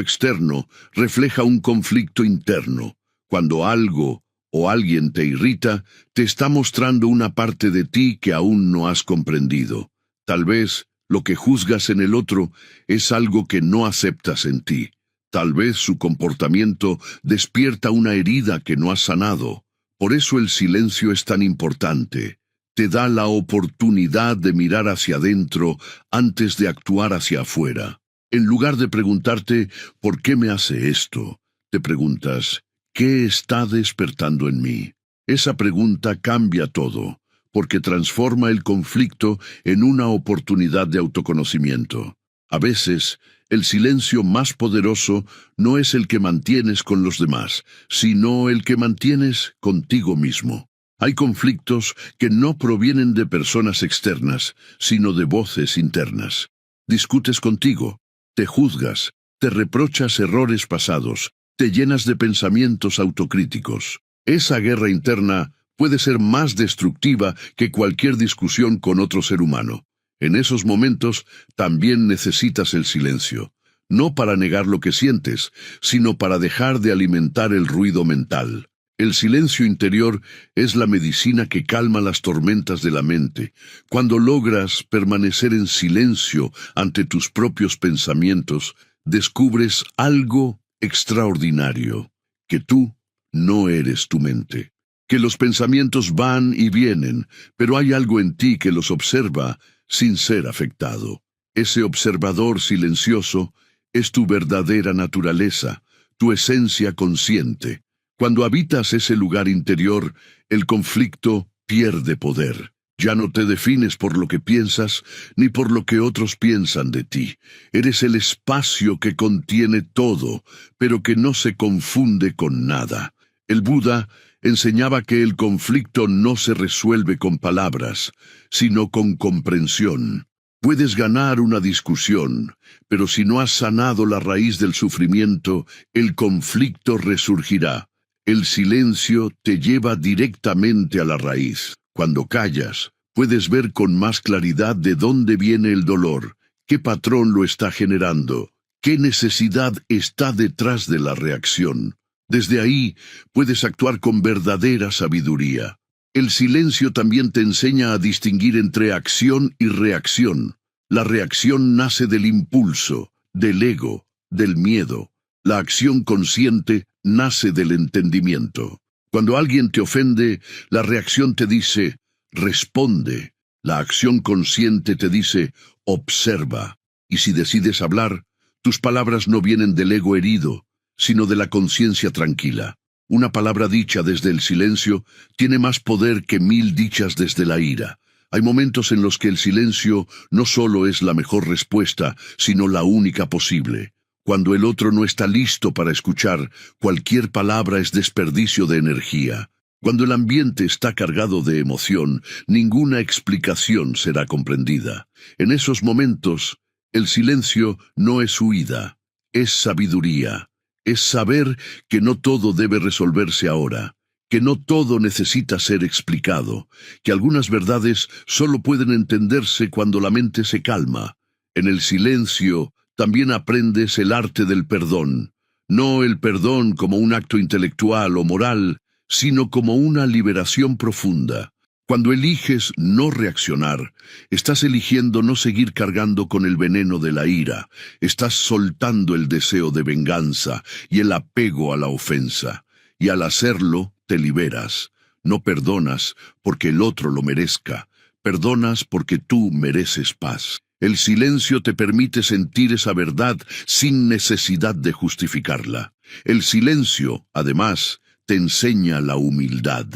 externo refleja un conflicto interno. Cuando algo o alguien te irrita, te está mostrando una parte de ti que aún no has comprendido. Tal vez lo que juzgas en el otro es algo que no aceptas en ti. Tal vez su comportamiento despierta una herida que no has sanado. Por eso el silencio es tan importante. Te da la oportunidad de mirar hacia adentro antes de actuar hacia afuera. En lugar de preguntarte, ¿por qué me hace esto?, te preguntas, ¿qué está despertando en mí? Esa pregunta cambia todo, porque transforma el conflicto en una oportunidad de autoconocimiento. A veces, el silencio más poderoso no es el que mantienes con los demás, sino el que mantienes contigo mismo. Hay conflictos que no provienen de personas externas, sino de voces internas. Discutes contigo, te juzgas, te reprochas errores pasados, te llenas de pensamientos autocríticos. Esa guerra interna puede ser más destructiva que cualquier discusión con otro ser humano. En esos momentos también necesitas el silencio, no para negar lo que sientes, sino para dejar de alimentar el ruido mental. El silencio interior es la medicina que calma las tormentas de la mente. Cuando logras permanecer en silencio ante tus propios pensamientos, descubres algo extraordinario, que tú no eres tu mente, que los pensamientos van y vienen, pero hay algo en ti que los observa sin ser afectado. Ese observador silencioso es tu verdadera naturaleza, tu esencia consciente. Cuando habitas ese lugar interior, el conflicto pierde poder. Ya no te defines por lo que piensas, ni por lo que otros piensan de ti. Eres el espacio que contiene todo, pero que no se confunde con nada. El Buda enseñaba que el conflicto no se resuelve con palabras, sino con comprensión. Puedes ganar una discusión, pero si no has sanado la raíz del sufrimiento, el conflicto resurgirá. El silencio te lleva directamente a la raíz. Cuando callas, puedes ver con más claridad de dónde viene el dolor, qué patrón lo está generando, qué necesidad está detrás de la reacción. Desde ahí, puedes actuar con verdadera sabiduría. El silencio también te enseña a distinguir entre acción y reacción. La reacción nace del impulso, del ego, del miedo. La acción consciente nace del entendimiento. Cuando alguien te ofende, la reacción te dice, responde. La acción consciente te dice, observa. Y si decides hablar, tus palabras no vienen del ego herido, sino de la conciencia tranquila. Una palabra dicha desde el silencio tiene más poder que 1000 dichas desde la ira. Hay momentos en los que el silencio no solo es la mejor respuesta, sino la única posible. Cuando el otro no está listo para escuchar, cualquier palabra es desperdicio de energía. Cuando el ambiente está cargado de emoción, ninguna explicación será comprendida. En esos momentos, el silencio no es huida, es sabiduría. Es saber que no todo debe resolverse ahora, que no todo necesita ser explicado, que algunas verdades solo pueden entenderse cuando la mente se calma. En el silencio también aprendes el arte del perdón, no el perdón como un acto intelectual o moral, sino como una liberación profunda. Cuando eliges no reaccionar, estás eligiendo no seguir cargando con el veneno de la ira, estás soltando el deseo de venganza y el apego a la ofensa, y al hacerlo te liberas. No perdonas porque el otro lo merezca, perdonas porque tú mereces paz. El silencio te permite sentir esa verdad sin necesidad de justificarla. El silencio, además, te enseña la humildad.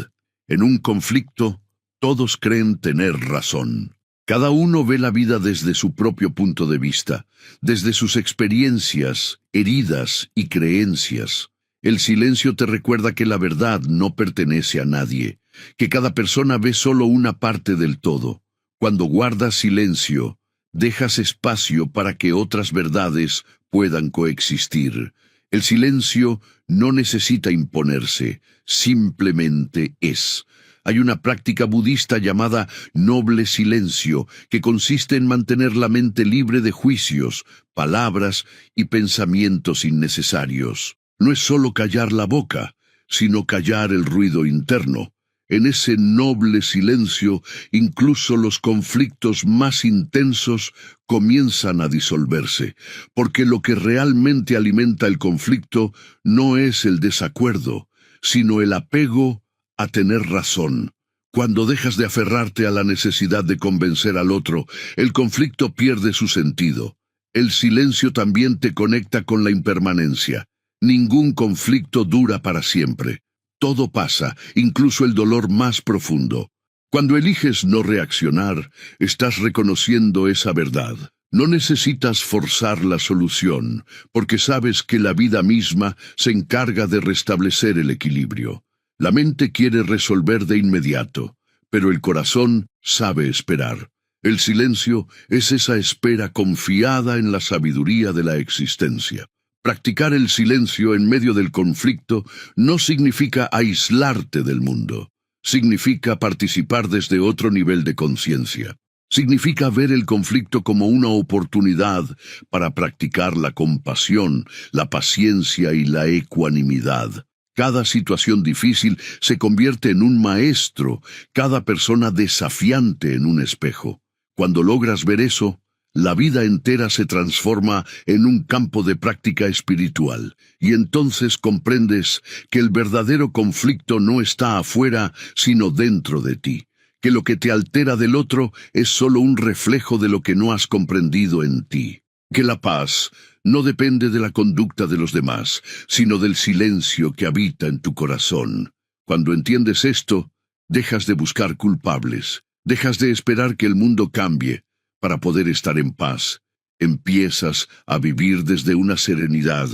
En un conflicto, todos creen tener razón. Cada uno ve la vida desde su propio punto de vista, desde sus experiencias, heridas y creencias. El silencio te recuerda que la verdad no pertenece a nadie, que cada persona ve solo una parte del todo. Cuando guardas silencio, dejas espacio para que otras verdades puedan coexistir. El silencio no necesita imponerse, simplemente es. Hay una práctica budista llamada noble silencio, que consiste en mantener la mente libre de juicios, palabras y pensamientos innecesarios. No es solo callar la boca, sino callar el ruido interno. En ese noble silencio, incluso los conflictos más intensos comienzan a disolverse, porque lo que realmente alimenta el conflicto no es el desacuerdo, sino el apego a tener razón. Cuando dejas de aferrarte a la necesidad de convencer al otro, el conflicto pierde su sentido. El silencio también te conecta con la impermanencia. Ningún conflicto dura para siempre. Todo pasa, incluso el dolor más profundo. Cuando eliges no reaccionar, estás reconociendo esa verdad. No necesitas forzar la solución, porque sabes que la vida misma se encarga de restablecer el equilibrio. La mente quiere resolver de inmediato, pero el corazón sabe esperar. El silencio es esa espera confiada en la sabiduría de la existencia. Practicar el silencio en medio del conflicto no significa aislarte del mundo. Significa participar desde otro nivel de conciencia. Significa ver el conflicto como una oportunidad para practicar la compasión, la paciencia y la ecuanimidad. Cada situación difícil se convierte en un maestro, cada persona desafiante en un espejo. Cuando logras ver eso, la vida entera se transforma en un campo de práctica espiritual, y entonces comprendes que el verdadero conflicto no está afuera, sino dentro de ti, que lo que te altera del otro es solo un reflejo de lo que no has comprendido en ti, que la paz no depende de la conducta de los demás, sino del silencio que habita en tu corazón. Cuando entiendes esto, dejas de buscar culpables, dejas de esperar que el mundo cambie para poder estar en paz. Empiezas a vivir desde una serenidad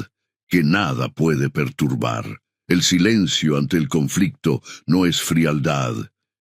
que nada puede perturbar. El silencio ante el conflicto no es frialdad,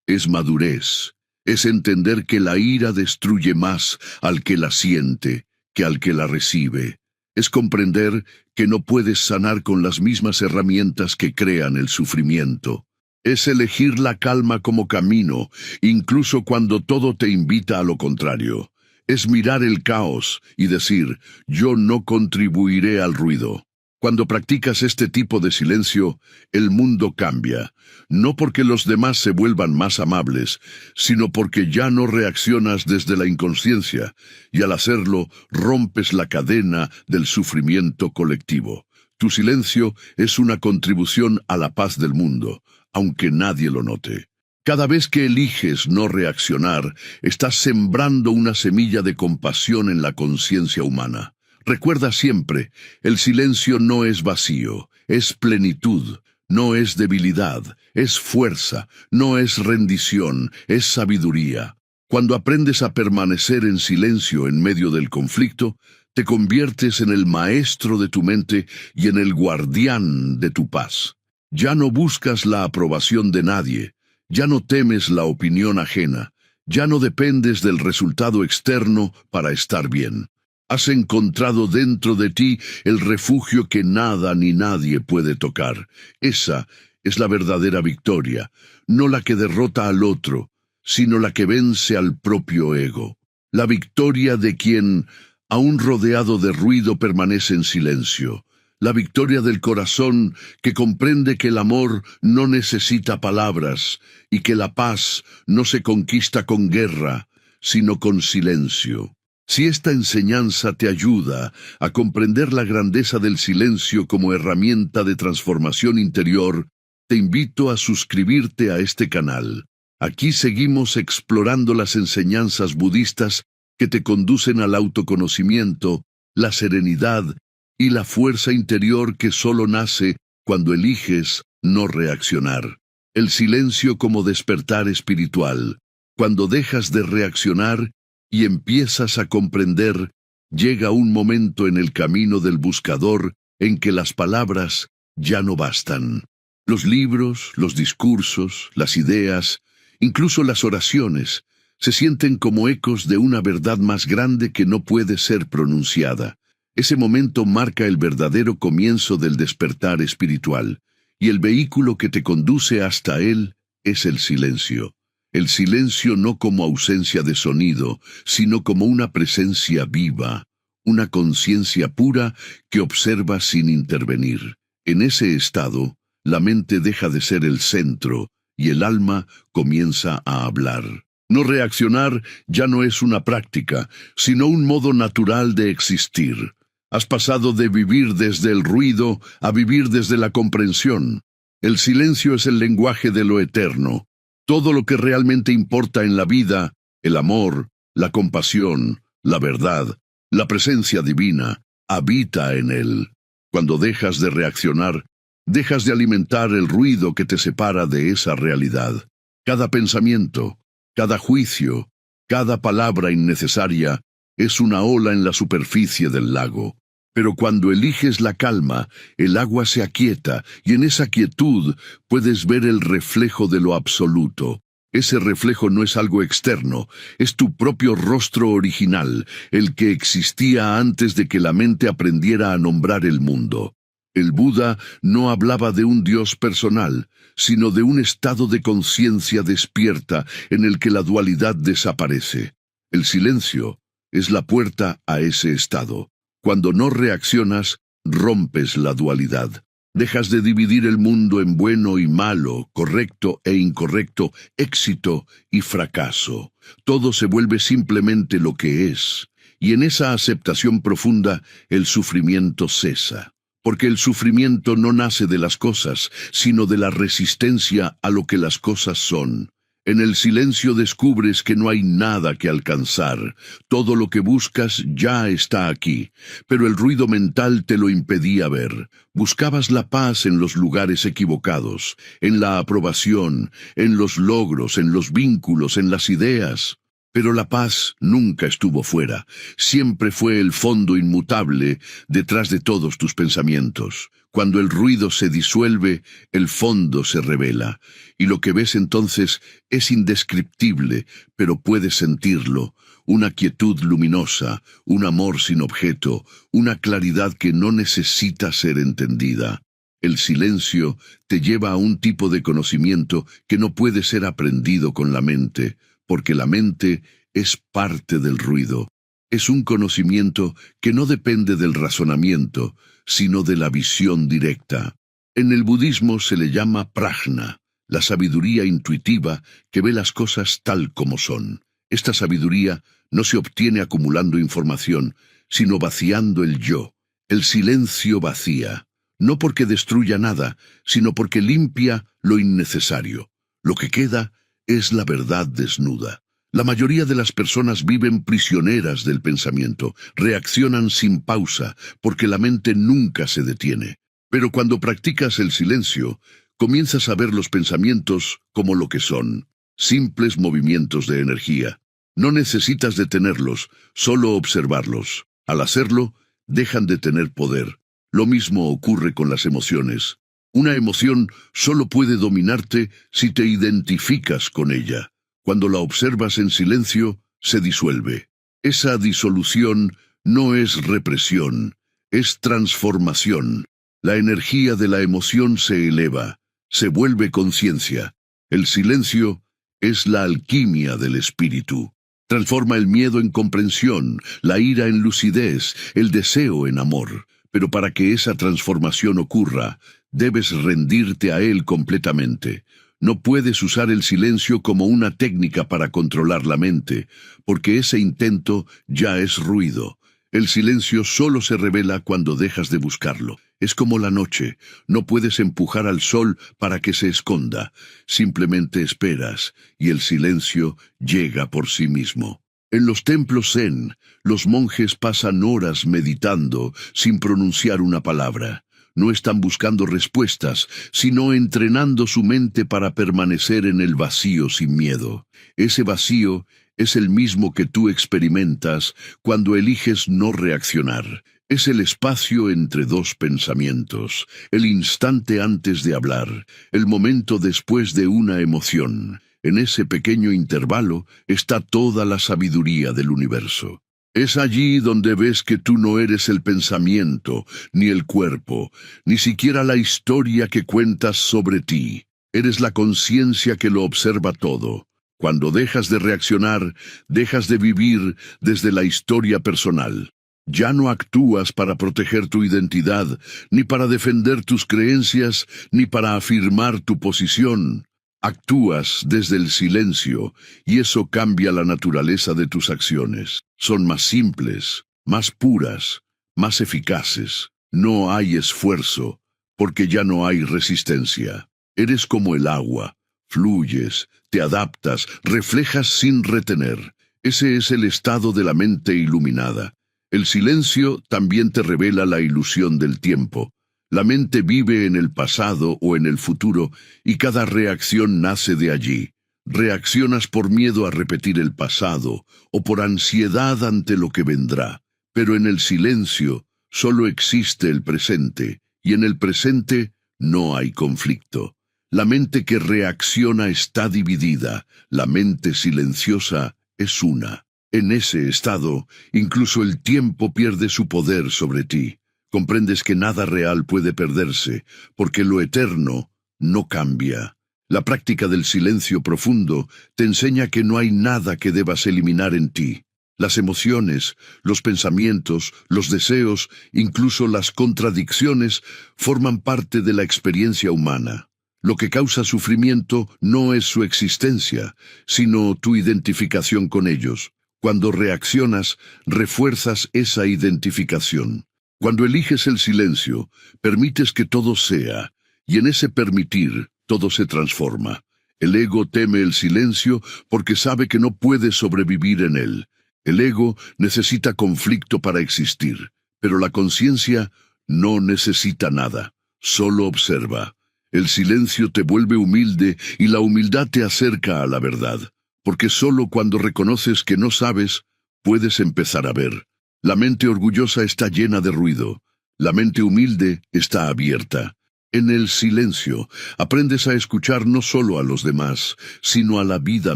es madurez. Es entender que la ira destruye más al que la siente que al que la recibe. Es comprender que no puedes sanar con las mismas herramientas que crean el sufrimiento. Es elegir la calma como camino, incluso cuando todo te invita a lo contrario. Es mirar el caos y decir, yo no contribuiré al ruido. Cuando practicas este tipo de silencio, el mundo cambia, no porque los demás se vuelvan más amables, sino porque ya no reaccionas desde la inconsciencia, y al hacerlo rompes la cadena del sufrimiento colectivo. Tu silencio es una contribución a la paz del mundo, aunque nadie lo note. Cada vez que eliges no reaccionar, estás sembrando una semilla de compasión en la conciencia humana. Recuerda siempre, el silencio no es vacío, es plenitud, no es debilidad, es fuerza, no es rendición, es sabiduría. Cuando aprendes a permanecer en silencio en medio del conflicto, te conviertes en el maestro de tu mente y en el guardián de tu paz. Ya no buscas la aprobación de nadie, ya no temes la opinión ajena, ya no dependes del resultado externo para estar bien. Has encontrado dentro de ti el refugio que nada ni nadie puede tocar. Esa es la verdadera victoria, no la que derrota al otro, sino la que vence al propio ego. La victoria de quien, aún rodeado de ruido, permanece en silencio. La victoria del corazón que comprende que el amor no necesita palabras y que la paz no se conquista con guerra, sino con silencio. Si esta enseñanza te ayuda a comprender la grandeza del silencio como herramienta de transformación interior, te invito a suscribirte a este canal. Aquí seguimos explorando las enseñanzas budistas que te conducen al autoconocimiento, la serenidad y la fuerza interior que solo nace cuando eliges no reaccionar. El silencio como despertar espiritual. Cuando dejas de reaccionar y empiezas a comprender, llega un momento en el camino del buscador en que las palabras ya no bastan. Los libros, los discursos, las ideas, incluso las oraciones, se sienten como ecos de una verdad más grande que no puede ser pronunciada. Ese momento marca el verdadero comienzo del despertar espiritual, y el vehículo que te conduce hasta él es el silencio. El silencio no como ausencia de sonido, sino como una presencia viva, una conciencia pura que observa sin intervenir. En ese estado, la mente deja de ser el centro y el alma comienza a hablar. No reaccionar ya no es una práctica, sino un modo natural de existir. Has pasado de vivir desde el ruido a vivir desde la comprensión. El silencio es el lenguaje de lo eterno. Todo lo que realmente importa en la vida, el amor, la compasión, la verdad, la presencia divina, habita en él. Cuando dejas de reaccionar, dejas de alimentar el ruido que te separa de esa realidad. Cada pensamiento, cada juicio, cada palabra innecesaria es una ola en la superficie del lago. Pero cuando eliges la calma, el agua se aquieta y en esa quietud puedes ver el reflejo de lo absoluto. Ese reflejo no es algo externo, es tu propio rostro original, el que existía antes de que la mente aprendiera a nombrar el mundo. El Buda no hablaba de un Dios personal, sino de un estado de conciencia despierta en el que la dualidad desaparece. El silencio es la puerta a ese estado. Cuando no reaccionas, rompes la dualidad. Dejas de dividir el mundo en bueno y malo, correcto e incorrecto, éxito y fracaso. Todo se vuelve simplemente lo que es. Y en esa aceptación profunda, el sufrimiento cesa. Porque el sufrimiento no nace de las cosas, sino de la resistencia a lo que las cosas son. En el silencio descubres que no hay nada que alcanzar. Todo lo que buscas ya está aquí, pero el ruido mental te lo impedía ver. Buscabas la paz en los lugares equivocados, en la aprobación, en los logros, en los vínculos, en las ideas. Pero la paz nunca estuvo fuera, siempre fue el fondo inmutable detrás de todos tus pensamientos. Cuando el ruido se disuelve, el fondo se revela, y lo que ves entonces es indescriptible, pero puedes sentirlo, una quietud luminosa, un amor sin objeto, una claridad que no necesita ser entendida. El silencio te lleva a un tipo de conocimiento que no puede ser aprendido con la mente, porque la mente es parte del ruido. Es un conocimiento que no depende del razonamiento, sino de la visión directa. En el budismo se le llama prajna, la sabiduría intuitiva que ve las cosas tal como son. Esta sabiduría no se obtiene acumulando información, sino vaciando el yo. El silencio vacía, no porque destruya nada, sino porque limpia lo innecesario. Lo que queda es la verdad desnuda. La mayoría de las personas viven prisioneras del pensamiento, reaccionan sin pausa, porque la mente nunca se detiene. Pero cuando practicas el silencio, comienzas a ver los pensamientos como lo que son, simples movimientos de energía. No necesitas detenerlos, solo observarlos. Al hacerlo, dejan de tener poder. Lo mismo ocurre con las emociones. Una emoción solo puede dominarte si te identificas con ella. Cuando la observas en silencio, se disuelve. Esa disolución no es represión, es transformación. La energía de la emoción se eleva, se vuelve conciencia. El silencio es la alquimia del espíritu. Transforma el miedo en comprensión, la ira en lucidez, el deseo en amor. Pero para que esa transformación ocurra, debes rendirte a él completamente. No puedes usar el silencio como una técnica para controlar la mente, porque ese intento ya es ruido. El silencio solo se revela cuando dejas de buscarlo. Es como la noche, no puedes empujar al sol para que se esconda. Simplemente esperas, y el silencio llega por sí mismo. En los templos zen, los monjes pasan horas meditando sin pronunciar una palabra. No están buscando respuestas, sino entrenando su mente para permanecer en el vacío sin miedo. Ese vacío es el mismo que tú experimentas cuando eliges no reaccionar. Es el espacio entre dos pensamientos, el instante antes de hablar, el momento después de una emoción. En ese pequeño intervalo está toda la sabiduría del universo. Es allí donde ves que tú no eres el pensamiento, ni el cuerpo, ni siquiera la historia que cuentas sobre ti. Eres la conciencia que lo observa todo. Cuando dejas de reaccionar, dejas de vivir desde la historia personal. Ya no actúas para proteger tu identidad, ni para defender tus creencias, ni para afirmar tu posición. Actúas desde el silencio, y eso cambia la naturaleza de tus acciones. Son más simples, más puras, más eficaces. No hay esfuerzo, porque ya no hay resistencia. Eres como el agua, fluyes, te adaptas, reflejas sin retener. Ese es el estado de la mente iluminada. El silencio también te revela la ilusión del tiempo. La mente vive en el pasado o en el futuro, y cada reacción nace de allí. Reaccionas por miedo a repetir el pasado, o por ansiedad ante lo que vendrá. Pero en el silencio solo existe el presente, y en el presente no hay conflicto. La mente que reacciona está dividida, la mente silenciosa es una. En ese estado, incluso el tiempo pierde su poder sobre ti. Comprendes que nada real puede perderse, porque lo eterno no cambia. La práctica del silencio profundo te enseña que no hay nada que debas eliminar en ti. Las emociones, los pensamientos, los deseos, incluso las contradicciones, forman parte de la experiencia humana. Lo que causa sufrimiento no es su existencia, sino tu identificación con ellos. Cuando reaccionas, refuerzas esa identificación. Cuando eliges el silencio, permites que todo sea, y en ese permitir, todo se transforma. El ego teme el silencio porque sabe que no puede sobrevivir en él. El ego necesita conflicto para existir, pero la conciencia no necesita nada, solo observa. El silencio te vuelve humilde y la humildad te acerca a la verdad, porque solo cuando reconoces que no sabes, puedes empezar a ver. La mente orgullosa está llena de ruido, la mente humilde está abierta. En el silencio, aprendes a escuchar no solo a los demás, sino a la vida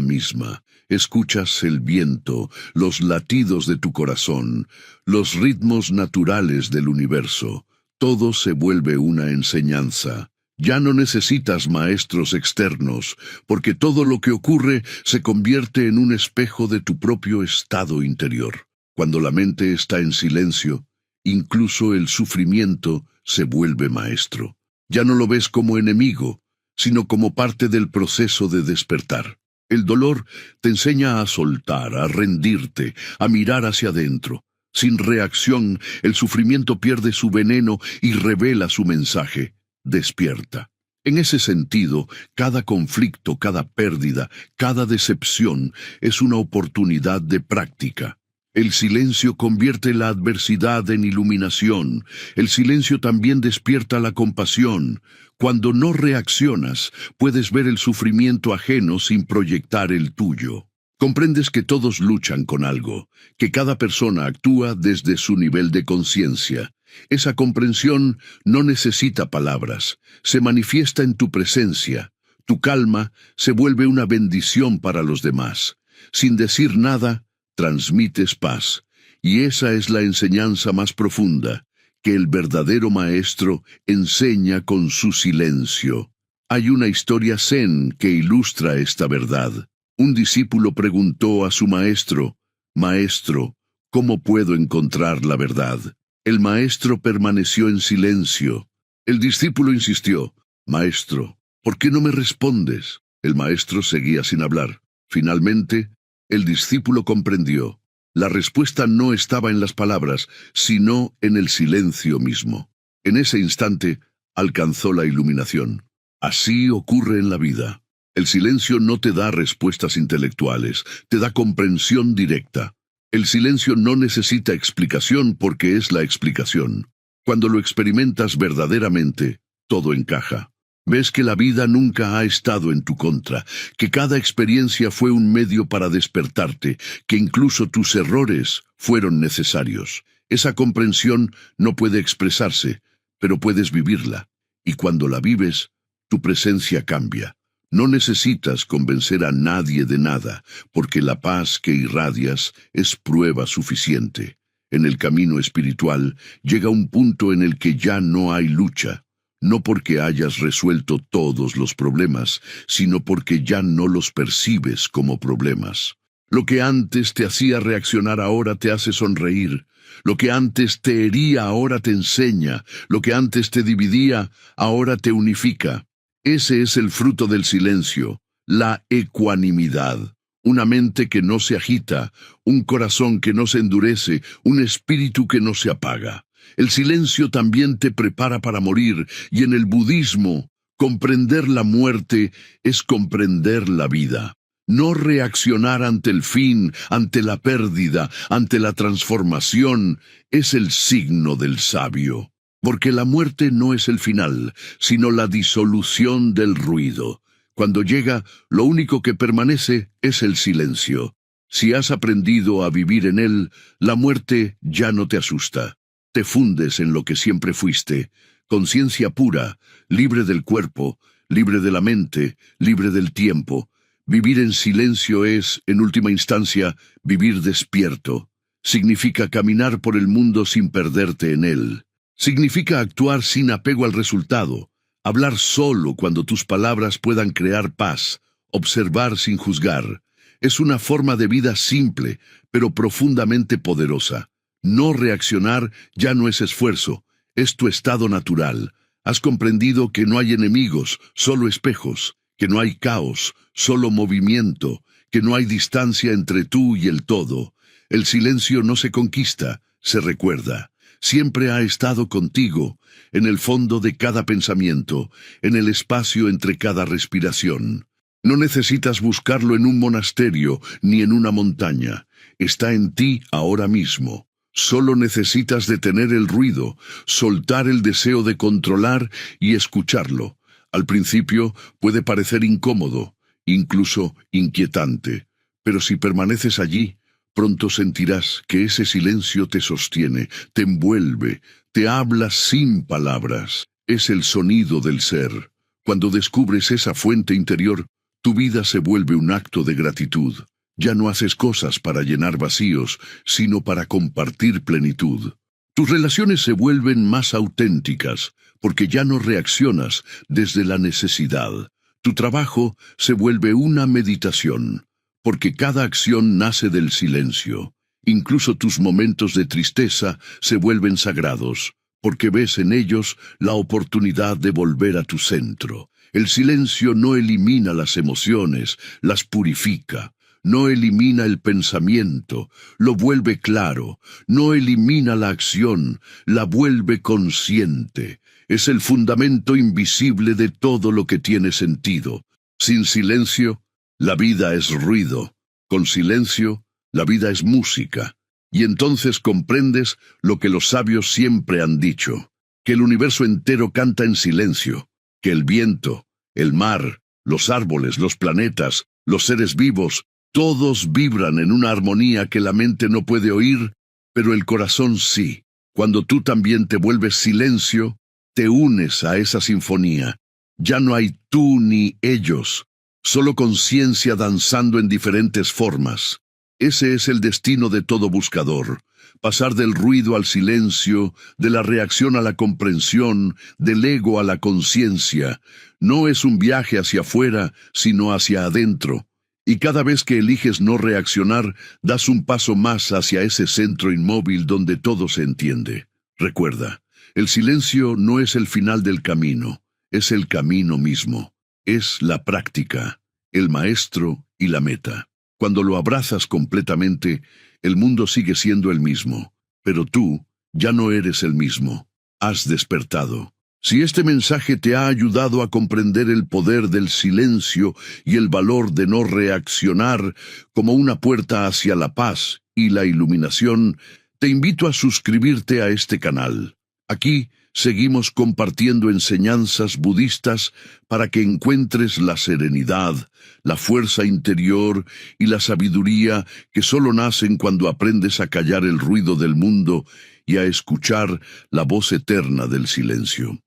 misma. Escuchas el viento, los latidos de tu corazón, los ritmos naturales del universo. Todo se vuelve una enseñanza. Ya no necesitas maestros externos, porque todo lo que ocurre se convierte en un espejo de tu propio estado interior. Cuando la mente está en silencio, incluso el sufrimiento se vuelve maestro. Ya no lo ves como enemigo, sino como parte del proceso de despertar. El dolor te enseña a soltar, a rendirte, a mirar hacia adentro. Sin reacción, el sufrimiento pierde su veneno y revela su mensaje. Despierta. En ese sentido, cada conflicto, cada pérdida, cada decepción es una oportunidad de práctica. El silencio convierte la adversidad en iluminación. El silencio también despierta la compasión. Cuando no reaccionas, puedes ver el sufrimiento ajeno sin proyectar el tuyo. Comprendes que todos luchan con algo, que cada persona actúa desde su nivel de conciencia. Esa comprensión no necesita palabras, se manifiesta en tu presencia. Tu calma se vuelve una bendición para los demás. Sin decir nada, transmites paz. Y esa es la enseñanza más profunda, que el verdadero maestro enseña con su silencio. Hay una historia zen que ilustra esta verdad. Un discípulo preguntó a su maestro: «Maestro, ¿cómo puedo encontrar la verdad?». El maestro permaneció en silencio. El discípulo insistió: «Maestro, ¿por qué no me respondes?». El maestro seguía sin hablar. Finalmente, el discípulo comprendió. La respuesta no estaba en las palabras, sino en el silencio mismo. En ese instante, alcanzó la iluminación. Así ocurre en la vida. El silencio no te da respuestas intelectuales, te da comprensión directa. El silencio no necesita explicación porque es la explicación. Cuando lo experimentas verdaderamente, todo encaja. Ves que la vida nunca ha estado en tu contra, que cada experiencia fue un medio para despertarte, que incluso tus errores fueron necesarios. Esa comprensión no puede expresarse, pero puedes vivirla. Y cuando la vives, tu presencia cambia. No necesitas convencer a nadie de nada, porque la paz que irradias es prueba suficiente. En el camino espiritual llega un punto en el que ya no hay lucha. No porque hayas resuelto todos los problemas, sino porque ya no los percibes como problemas. Lo que antes te hacía reaccionar ahora te hace sonreír. Lo que antes te hería ahora te enseña. Lo que antes te dividía ahora te unifica. Ese es el fruto del silencio, la ecuanimidad. Una mente que no se agita, un corazón que no se endurece, un espíritu que no se apaga. El silencio también te prepara para morir, y en el budismo, comprender la muerte es comprender la vida. No reaccionar ante el fin, ante la pérdida, ante la transformación, es el signo del sabio. Porque la muerte no es el final, sino la disolución del ruido. Cuando llega, lo único que permanece es el silencio. Si has aprendido a vivir en él, la muerte ya no te asusta. Te fundes en lo que siempre fuiste, conciencia pura, libre del cuerpo, libre de la mente, libre del tiempo. Vivir en silencio es, en última instancia, vivir despierto. Significa caminar por el mundo sin perderte en él. Significa actuar sin apego al resultado, hablar solo cuando tus palabras puedan crear paz, observar sin juzgar. Es una forma de vida simple, pero profundamente poderosa. No reaccionar ya no es esfuerzo, es tu estado natural. Has comprendido que no hay enemigos, solo espejos, que no hay caos, solo movimiento, que no hay distancia entre tú y el todo. El silencio no se conquista, se recuerda. Siempre ha estado contigo, en el fondo de cada pensamiento, en el espacio entre cada respiración. No necesitas buscarlo en un monasterio ni en una montaña. Está en ti ahora mismo. Solo necesitas detener el ruido, soltar el deseo de controlar y escucharlo. Al principio puede parecer incómodo, incluso inquietante, pero si permaneces allí, pronto sentirás que ese silencio te sostiene, te envuelve, te habla sin palabras. Es el sonido del ser. Cuando descubres esa fuente interior, tu vida se vuelve un acto de gratitud. Ya no haces cosas para llenar vacíos, sino para compartir plenitud. Tus relaciones se vuelven más auténticas, porque ya no reaccionas desde la necesidad. Tu trabajo se vuelve una meditación, porque cada acción nace del silencio. Incluso tus momentos de tristeza se vuelven sagrados, porque ves en ellos la oportunidad de volver a tu centro. El silencio no elimina las emociones, las purifica. No elimina el pensamiento, lo vuelve claro. No elimina la acción, la vuelve consciente. Es el fundamento invisible de todo lo que tiene sentido. Sin silencio, la vida es ruido. Con silencio, la vida es música. Y entonces comprendes lo que los sabios siempre han dicho, que el universo entero canta en silencio, que el viento, el mar, los árboles, los planetas, los seres vivos, todos vibran en una armonía que la mente no puede oír, pero el corazón sí. Cuando tú también te vuelves silencio, te unes a esa sinfonía. Ya no hay tú ni ellos, solo conciencia danzando en diferentes formas. Ese es el destino de todo buscador, pasar del ruido al silencio, de la reacción a la comprensión, del ego a la conciencia. No es un viaje hacia afuera, sino hacia adentro. Y cada vez que eliges no reaccionar, das un paso más hacia ese centro inmóvil donde todo se entiende. Recuerda, el silencio no es el final del camino, es el camino mismo. Es la práctica, el maestro y la meta. Cuando lo abrazas completamente, el mundo sigue siendo el mismo, pero tú ya no eres el mismo. Has despertado. Si este mensaje te ha ayudado a comprender el poder del silencio y el valor de no reaccionar como una puerta hacia la paz y la iluminación, te invito a suscribirte a este canal. Aquí seguimos compartiendo enseñanzas budistas para que encuentres la serenidad, la fuerza interior y la sabiduría que solo nacen cuando aprendes a callar el ruido del mundo y a escuchar la voz eterna del silencio.